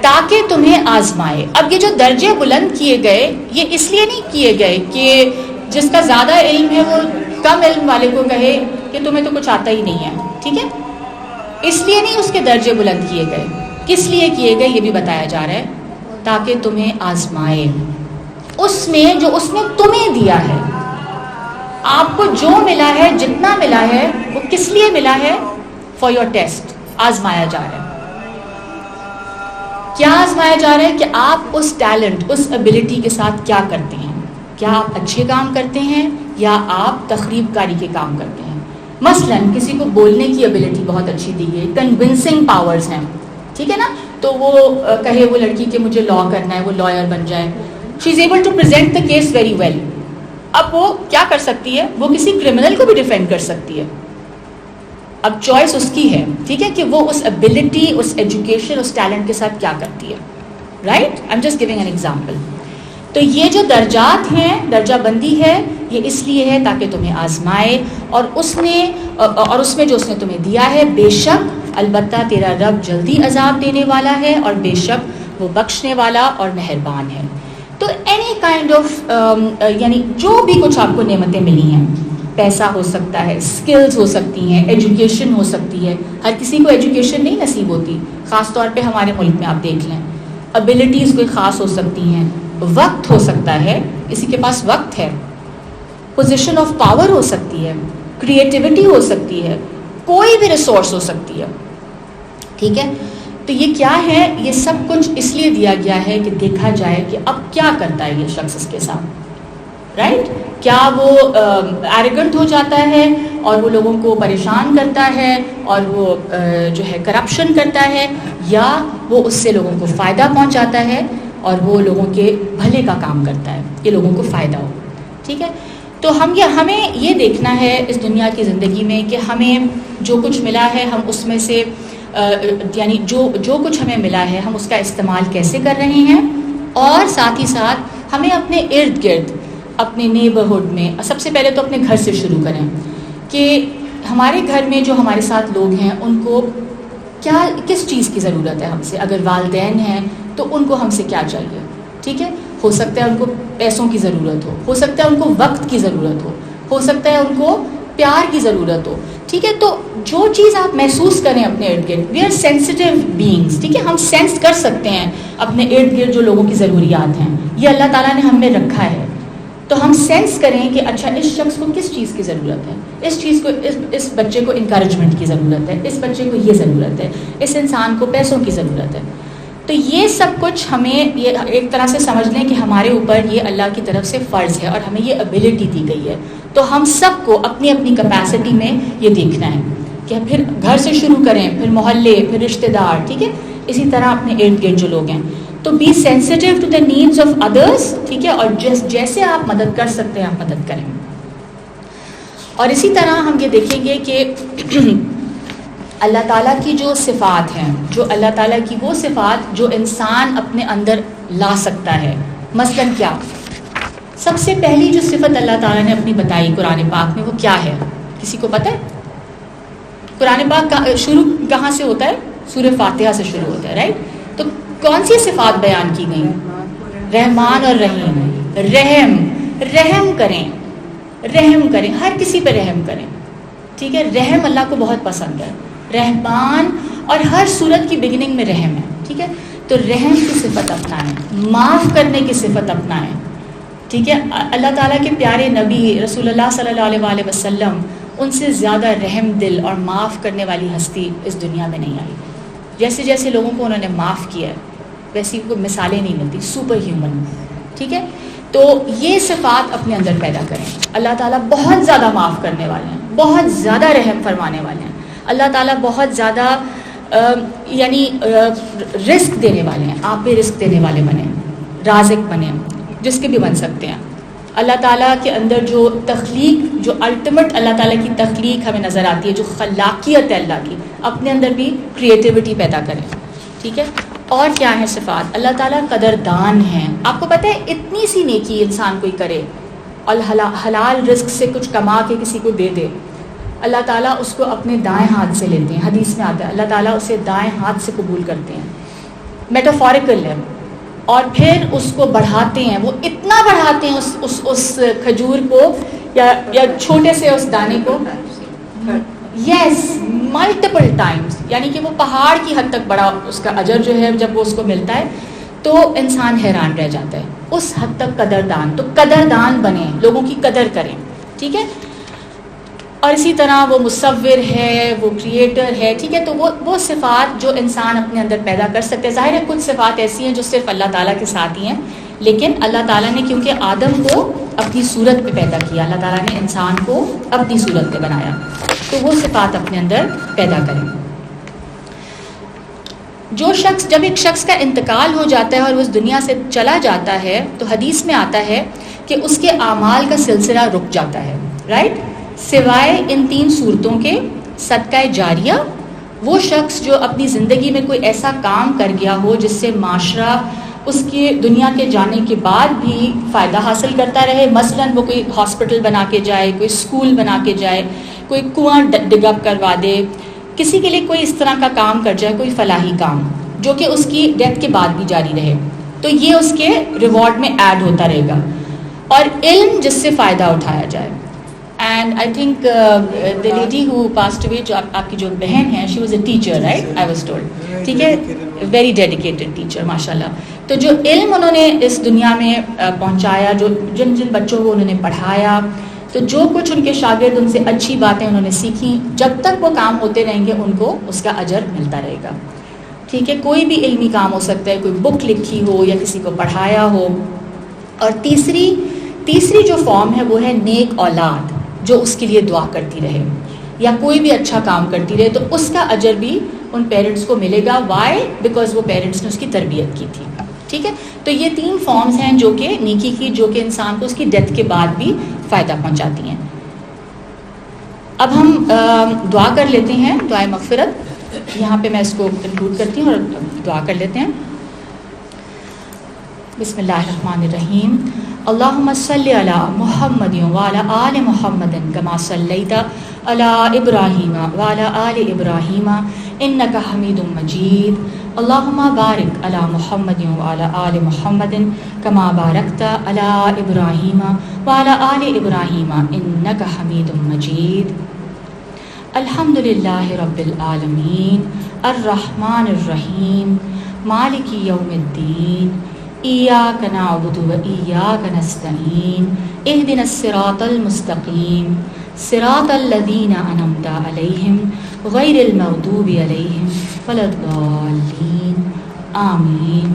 تاکہ تمہیں آزمائے. اب یہ جو درجے بلند کیے گئے یہ اس لیے نہیں کیے گئے کہ جس کا زیادہ علم ہے وہ کم علم والے کو کہے کہ تمہیں تو کچھ آتا ہی نہیں ہے. ٹھیک ہے, اس لیے نہیں اس کے درجے بلند کیے گئے. کس لیے کیے گئے یہ بھی بتایا جا رہا ہے, تاکہ تمہیں آزمائے اس میں جو اس نے تمہیں دیا ہے. آپ کو جو ملا ہے, جتنا ملا ہے, وہ کس لیے ملا ہے؟ For your test. آزمایا جا رہا ہے. کیا آزمایا جا رہا ہے؟ کہ آپ اس ٹیلنٹ, اس ایبلٹی کے ساتھ کیا کرتے ہیں. کیا آپ اچھے کام کرتے ہیں یا آپ تخریب کاری کے کام کرتے ہیں. مثلا کسی کو بولنے کی ایبلٹی بہت اچھی دی ہے, کنونسنگ پاورز ہیں. ٹھیک ہے نا, تو وہ کہے وہ لڑکی کہ مجھے لا کرنا ہے, وہ لائر بن جائے. She is able to present the case very well. اب وہ کیا کر سکتی ہے, وہ کسی کرمنل کو بھی ڈیفینڈ کر سکتی ہے. اب چوائس اس کی ہے. ٹھیک ہے, کہ وہ اس ایبلٹی, اس ایجوکیشن, اس ٹیلنٹ کے ساتھ کیا کرتی ہے. Right, I am just giving an example. تو یہ جو درجات ہیں, درجہ بندی ہے, یہ اس لیے ہے تاکہ تمہیں آزمائے. اور اس میں جو اس نے تمہیں دیا ہے, بے شک البتہ تیرا رب جلدی عذاب دینے والا ہے, اور بے شک وہ بخشنے والا اور مہربان ہے. تو اینی کائنڈ آف یعنی جو بھی کچھ آپ کو نعمتیں ملی ہیں, پیسہ ہو سکتا ہے, اسکلز ہو سکتی ہیں, ایجوکیشن ہو سکتی ہے. ہر کسی کو ایجوکیشن نہیں نصیب ہوتی, خاص طور پہ ہمارے ملک میں آپ دیکھ لیں. ابیلٹیز کوئی خاص ہو سکتی ہیں, وقت ہو سکتا ہے, کسی کے پاس وقت ہے, پوزیشن آف پاور ہو سکتی ہے, کریٹیوٹی ہو سکتی ہے, کوئی بھی ریسورس ہو سکتی ہے. ٹھیک ہے, تو یہ کیا ہے, یہ سب کچھ اس لیے دیا گیا ہے کہ دیکھا جائے کہ اب کیا کرتا ہے یہ شخص اس کے ساتھ. رائٹ, کیا وہ ایروگنٹ ہو جاتا ہے اور وہ لوگوں کو پریشان کرتا ہے اور وہ جو ہے کرپشن کرتا ہے، یا وہ اس سے لوگوں کو فائدہ پہنچاتا ہے اور وہ لوگوں کے بھلے کا کام کرتا ہے کہ لوگوں کو فائدہ ہو. ٹھیک ہے، تو ہمیں یہ دیکھنا ہے اس دنیا کی زندگی میں کہ ہمیں جو کچھ ملا ہے ہم اس میں سے یعنی جو کچھ ہمیں ملا ہے ہم اس کا استعمال کیسے کر رہے ہیں، اور ساتھ ہی ساتھ ہمیں اپنے ارد گرد اپنے نیبرہڈ میں سب سے پہلے تو اپنے گھر سے شروع کریں کہ ہمارے گھر میں جو ہمارے ساتھ لوگ ہیں ان کو کس چیز کی ضرورت ہے ہم سے. اگر والدین ہیں تو ان کو ہم سے کیا چاہیے. ٹھیک ہے، ہو سکتا ہے ان کو پیسوں کی ضرورت ہو سکتا ہے ان کو وقت کی ضرورت ہو سکتا ہے ان کو پیار کی ضرورت ہو. ٹھیک ہے، تو جو چیز آپ محسوس کریں اپنے ارد گرد، وی آر سینسٹیو بینگس. ٹھیک ہے، ہم سینس کر سکتے ہیں اپنے ارد گرد جو لوگوں کی ضروریات ہیں، یہ اللہ تعالیٰ نے ہم میں رکھا ہے. تو ہم سینس کریں کہ اچھا اس شخص کو کس چیز کی ضرورت ہے، اس بچے کو انکریجمنٹ کی ضرورت ہے، اس بچے کو یہ ضرورت ہے، اس انسان کو پیسوں کی ضرورت ہے. تو یہ سب کچھ ہمیں یہ ایک طرح سے سمجھ لیں کہ ہمارے اوپر یہ اللہ کی طرف سے فرض ہے اور ہمیں یہ ایبلٹی دی گئی ہے. تو ہم سب کو اپنی اپنی کیپیسٹی میں یہ دیکھنا ہے کہ پھر گھر سے شروع کریں، پھر محلے، پھر رشتہ دار. ٹھیک ہے، اسی طرح اپنے ارد گرد جو لوگ ہیں تو be sensitive to the needs of others. ٹھیک ہے، اور جیسے آپ مدد کر سکتے ہیں آپ مدد کریں. اور اسی طرح ہم یہ دیکھیں گے کہ اللہ تعالیٰ کی جو صفات ہیں، جو اللہ تعالیٰ کی وہ صفات جو انسان اپنے اندر لا سکتا ہے. مثلاً کیا؟ سب سے پہلی جو صفت اللہ تعالیٰ نے اپنی بتائی قرآن پاک میں وہ کیا ہے؟ کسی کو پتہ ہے؟ قرآن پاک شروع کہاں سے ہوتا ہے؟ سورہ فاتحہ سے شروع ہوتا ہے، رائٹ؟ تو کون سی صفات بیان کی گئی؟ رحمان اور رحیم. رحم کریں، ہر کسی پہ رحم کریں. ٹھیک ہے، رحم اللہ کو بہت پسند ہے. رحمان، اور ہر صورت کی بگننگ میں رحم ہے. ٹھیک ہے، تو رحم کی صفت اپنائیں، معاف کرنے کی صفت اپنائیں. ٹھیک ہے، اللہ تعالیٰ کے پیارے نبی رسول اللہ صلی اللہ علیہ وآلہ وسلم، ان سے زیادہ رحم دل اور معاف کرنے والی ہستی اس دنیا میں نہیں آئی. جیسے جیسے لوگوں کو انہوں نے معاف کیا ہے ویسی کوئی مثالیں نہیں ملتی، سپر ہیومن. ٹھیک ہے، تو یہ صفات اپنے اندر پیدا کریں. اللہ تعالیٰ بہت زیادہ معاف کرنے والے ہیں، بہت زیادہ رحم فرمانے والے ہیں. اللہ تعالیٰ بہت زیادہ یعنی رزق دینے والے ہیں. آپ بھی رزق دینے والے بنیں، رازق بنیں، جس کے بھی بن سکتے ہیں. اللہ تعالیٰ کے اندر جو تخلیق، جو الٹیمیٹ اللہ تعالیٰ کی تخلیق ہمیں نظر آتی ہے، جو خلاقیت ہے اللہ کی، اپنے اندر بھی کریٹیوٹی پیدا کریں. ٹھیک ہے، اور کیا ہے صفات؟ اللہ تعالیٰ قدردان ہیں. آپ کو پتہ ہے اتنی سی نیکی انسان کوئی کرے اور حلال رزق سے کچھ کما کے کسی کو دے دے، اللہ تعالیٰ اس کو اپنے دائیں ہاتھ سے لیتے ہیں. حدیث میں آتا ہے اللہ تعالیٰ اسے دائیں ہاتھ سے قبول کرتے ہیں. میٹافوریکل ہے. اور پھر اس کو بڑھاتے ہیں، وہ اتنا بڑھاتے ہیں اس کھجور کو یا چھوٹے سے اس دانے کو، یس ملٹیپل ٹائمز، یعنی کہ وہ پہاڑ کی حد تک بڑا اس کا اجر جو ہے جب وہ اس کو ملتا ہے تو انسان حیران رہ جاتا ہے. اس حد تک قدردان. تو قدردان بنیں، لوگوں کی قدر کریں. ٹھیک ہے، اور اسی طرح وہ مصور ہے، وہ کریٹر ہے. ٹھیک ہے، تو وہ صفات جو انسان اپنے اندر پیدا کر سکتے ہیں. ظاہر ہے کچھ صفات ایسی ہیں جو صرف اللہ تعالیٰ کے ساتھ ہی ہیں، لیکن اللہ تعالیٰ نے کیونکہ آدم کو اپنی صورت پہ پیدا کیا، اللہ تعالیٰ نے انسان کو اپنی صورت پہ بنایا، تو وہ صفات اپنے اندر پیدا کریں. جب ایک شخص کا انتقال ہو جاتا ہے اور وہ اس دنیا سے چلا جاتا ہے تو حدیث میں آتا ہے کہ اس کے اعمال کا سلسلہ رک جاتا ہے، رائٹ؟ سوائے ان 3 صورتوں کے: صدقہ جاریہ، وہ شخص جو اپنی زندگی میں کوئی ایسا کام کر گیا ہو جس سے معاشرہ اس کی دنیا کے جانے کے بعد بھی فائدہ حاصل کرتا رہے. مثلاً وہ کوئی ہاسپٹل بنا کے جائے، کوئی اسکول بنا کے جائے، کوئی کنواں ڈگ اپ کروا دے، کسی کے لیے کوئی اس طرح کا کام کر جائے، کوئی فلاحی کام جو کہ اس کی ڈیتھ کے بعد بھی جاری رہے، تو یہ اس کے ریوارڈ میں ایڈ ہوتا رہے گا. اور علم جس سے فائدہ اٹھایا جائے. And I think the lady who passed away, جو آپ کی جو بہن ہیں، she was a teacher, right? I was told. ٹھیک ہے، ویری ڈیڈیکیٹڈ ٹیچر، ماشاء اللہ. تو جو علم انہوں نے اس دنیا میں پہنچایا، جن بچوں کو انہوں نے پڑھایا، تو جو کچھ ان کے شاگرد ان سے اچھی باتیں انہوں نے سیکھی، جب تک وہ کام ہوتے رہیں گے ان کو اس کا اجر ملتا رہے گا. ٹھیک ہے، کوئی بھی علمی کام ہو سکتا ہے، کوئی بک لکھی ہو یا کسی کو پڑھایا ہو. اور تیسری تیسری جو فارم ہے وہ ہے نیک اولاد جو اس کے لیے دعا کرتی رہے یا کوئی بھی اچھا کام کرتی رہے، تو اس کا اجر بھی ان پیرنٹس کو ملے گا. وائی؟ بیکاز وہ پیرنٹس نے اس کی تربیت کی تھی. ٹھیک ہے، تو یہ 3 فارمز ہیں جو کہ نیکی کی، جو کہ انسان کو اس کی ڈیتھ کے بعد بھی فائدہ پہنچاتی ہیں. اب ہم دعا کر لیتے ہیں، دعائے مغفرت. یہاں پہ میں اس کو کنکلوڈ کرتی ہوں اور دعا کر لیتے ہیں. بسم اللہ الرحمن الرحیم. اللہم صلی علی محمد وعلی آل محمد کما صلیت علی ابراہیم وعلی آل ابراہیم انک حمید مجید. اللہم بارک علی محمد وعلی آل محمد کما بارکت علی ابراہیم وعلی آل ابراہیم انک حمید مجید. الحمدللہ رب العالمین الرحمن الرحیم مالک یوم الدین ایاک نعبد و ایاک نستعین اہدنا الصراط المستقیم صراط الذین انعمت علیہم غیر المغضوب علیہم ولا الضالین آمین.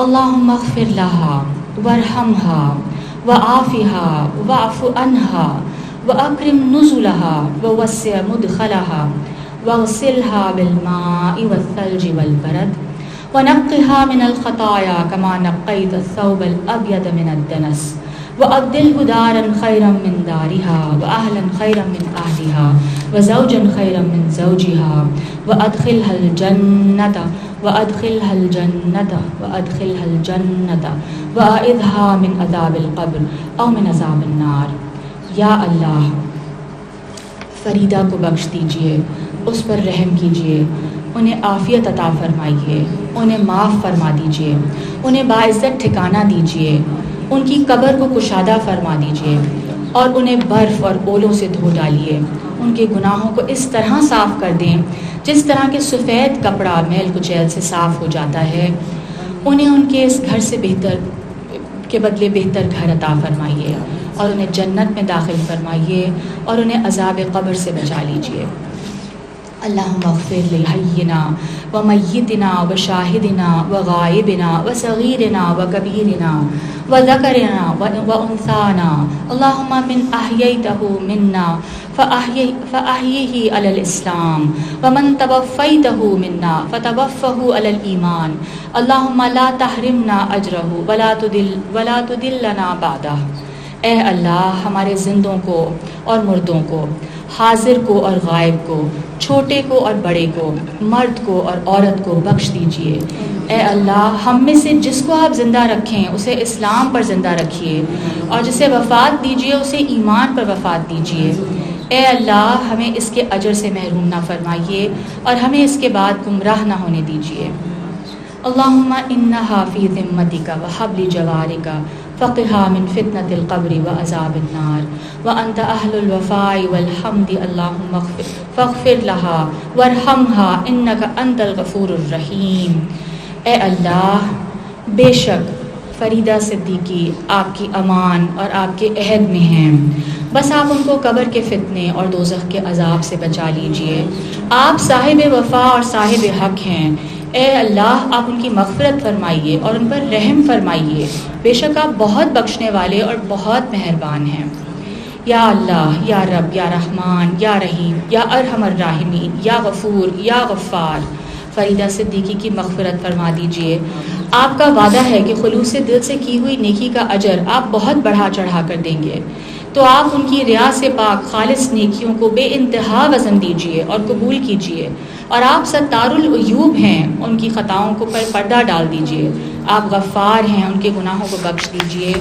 اللہم اغفر لها وارحمها وعافها واعف عنها واکرم نزلها ووسع مدخلها واغسلها بالماء والثلج والبرد ونقها من الخطايا كما نقيت الثوب الأبيض من الدنس وأبدله دارا خيرا من دارها وأهلا خيرا من أهلها وزوجا خيرا من زوجها وأدخلها الجنة وأدخلها الجنة وأدخلها الجنة وأعذها من عذاب القبر أو من عذاب النار. یا اللہ فریدہ کو بخش دیجئے، اس پر رحم کیجئے، انہیں عافیت عطا فرمائیے، انہیں معاف فرما دیجئے، انہیں باعزت ٹھکانہ دیجئے، ان کی قبر کو کشادہ فرما دیجئے اور انہیں برف اور اولوں سے دھو ڈالیے. ان کے گناہوں کو اس طرح صاف کر دیں جس طرح کہ سفید کپڑا میل کچیل سے صاف ہو جاتا ہے. انہیں ان کے اس گھر سے بہتر کے بدلے بہتر گھر عطا فرمائیے اور انہیں جنت میں داخل فرمائیے اور انہیں عذاب قبر سے بچا لیجئے. اللہم اغفر لحینا ومیتنا وشاہدنا وغائبنا وصغیرنا وکبیرنا وذکرنا وانثانا. اللہم من احییتہ منا فأحیہ علی الاسلام ومن توفیتہ منا فتوفہ علی الایمان. اللہم لا تحرمنا اجرہ ولا تدلنا بعدہ. اے اللہ ہمارے زندوں کو اور مردوں کو، حاضر کو اور غائب کو، چھوٹے کو اور بڑے کو، مرد کو اور عورت کو بخش دیجئے. اے اللہ ہم میں سے جس کو آپ زندہ رکھیں اسے اسلام پر زندہ رکھیے اور جسے وفات دیجئے اسے ایمان پر وفات دیجئے. اے اللہ ہمیں اس کے اجر سے محروم نہ فرمائیے اور ہمیں اس کے بعد گمراہ نہ ہونے دیجئے. اللہم انہا فی ذمتک وحبل جوارک فقہا من فتنة القبر وعذاب النار وانت اہل الوفاء والحمد. اللہم فاغفر لها وارحمها انک انت الغفور الرحیم. اے اللہ بے شک فریدہ صدیقی آپ کی امان اور آپ کے عہد میں ہیں، بس آپ ان کو قبر کے فتنے اور دوزخ کے عذاب سے بچا لیجئے. آپ صاحب وفا اور صاحب حق ہیں. اے اللہ آپ ان کی مغفرت فرمائیے اور ان پر رحم فرمائیے، بے شک آپ بہت بخشنے والے اور بہت مہربان ہیں. یا اللہ، یا رب، یا رحمان، یا رحیم، یا ارحم الراحمین، یا غفور، یا غفار. فریدہ صدیقی کی مغفرت فرما دیجئے. آپ کا وعدہ ہے کہ خلوص دل سے کی ہوئی نیکی کا اجر آپ بہت بڑھا چڑھا کر دیں گے، تو آپ ان کی ریا سے پاک خالص نیکیوں کو بے انتہا وزن دیجئے اور قبول کیجئے. اور آپ ستار العیوب ہیں، ان کی خطاؤں کو پر پردہ ڈال دیجئے. آپ غفار ہیں، ان کے گناہوں کو بخش دیجئے.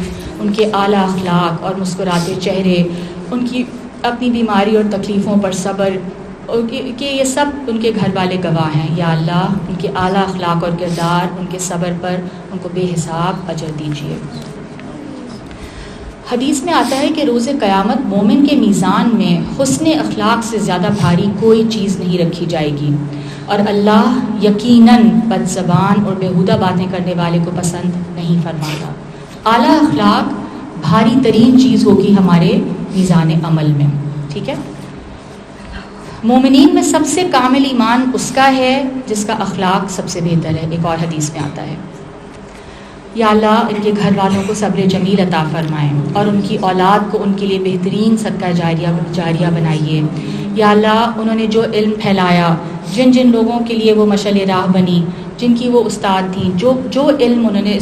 ان کے اعلیٰ اخلاق اور مسکراتے چہرے، ان کی اپنی بیماری اور تکلیفوں پر صبر کہ یہ سب ان کے گھر والے گواہ ہیں. یا اللہ ان کے اعلیٰ اخلاق اور کردار، ان کے صبر پر ان کو بے حساب اجر دیجیے. حدیث میں آتا ہے کہ روز قیامت مومن کے میزان میں حسن اخلاق سے زیادہ بھاری کوئی چیز نہیں رکھی جائے گی، اور اللہ یقیناً بد زبان اور بیہودہ باتیں کرنے والے کو پسند نہیں فرماتا. اعلیٰ اخلاق بھاری ترین چیز ہوگی ہمارے میزان عمل میں. ٹھیک ہے، مومنین میں سب سے کامل ایمان اس کا ہے جس کا اخلاق سب سے بہتر ہے. ایک اور حدیث میں آتا ہے. یا اللہ ان کے گھر والوں کو صبر جمیل عطا فرمائیں اور ان کی اولاد کو ان کے لیے بہترین صدقہ جاریہ بنائیے. یا اللہ انہوں نے جو علم پھیلایا، جن جن لوگوں کے لیے وہ مشعل راہ بنی، جن کی وہ استاد تھیں، جو علم انہوں نے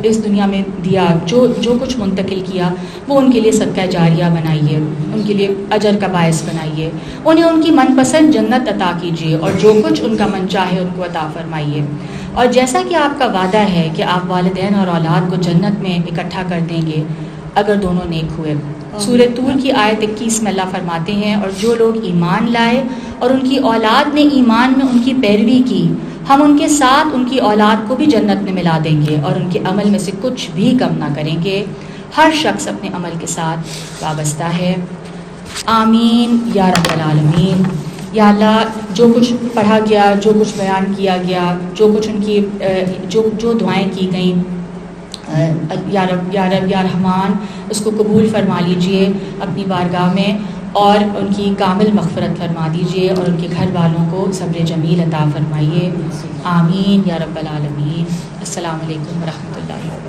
اس دنیا میں دیا، جو کچھ منتقل کیا، وہ ان کے لیے صدقہ جاریہ بنائیے، ان کے لیے اجر کا باعث بنائیے. انہیں ان کی من پسند جنت عطا کیجیے اور جو کچھ ان کا من چاہے ان کو عطا فرمائیے. اور جیسا کہ آپ کا وعدہ ہے کہ آپ والدین اور اولاد کو جنت میں اکٹھا کر دیں گے اگر دونوں نیک ہوئے. سورہ طور کی آیت 21 میں اللہ فرماتے ہیں، اور جو لوگ ایمان لائے اور ان کی اولاد نے ایمان میں ان کی پیروی کی، ہم ان کے ساتھ ان کی اولاد کو بھی جنت میں ملا دیں گے اور ان کے عمل میں سے کچھ بھی کم نہ کریں گے. ہر شخص اپنے عمل کے ساتھ وابستہ ہے. آمین یا رب العالمین. یا اللہ جو کچھ پڑھا گیا، جو کچھ بیان کیا گیا، جو کچھ ان کی جو دعائیں کی گئیں، یا رب یا رحمان اس کو قبول فرما لیجئے اپنی بارگاہ میں، اور ان کی کامل مغفرت فرما دیجئے اور ان کے گھر والوں کو صبر جمیل عطا فرمائیے. آمین یا رب العالمین. السلام علیکم ورحمۃ اللہ.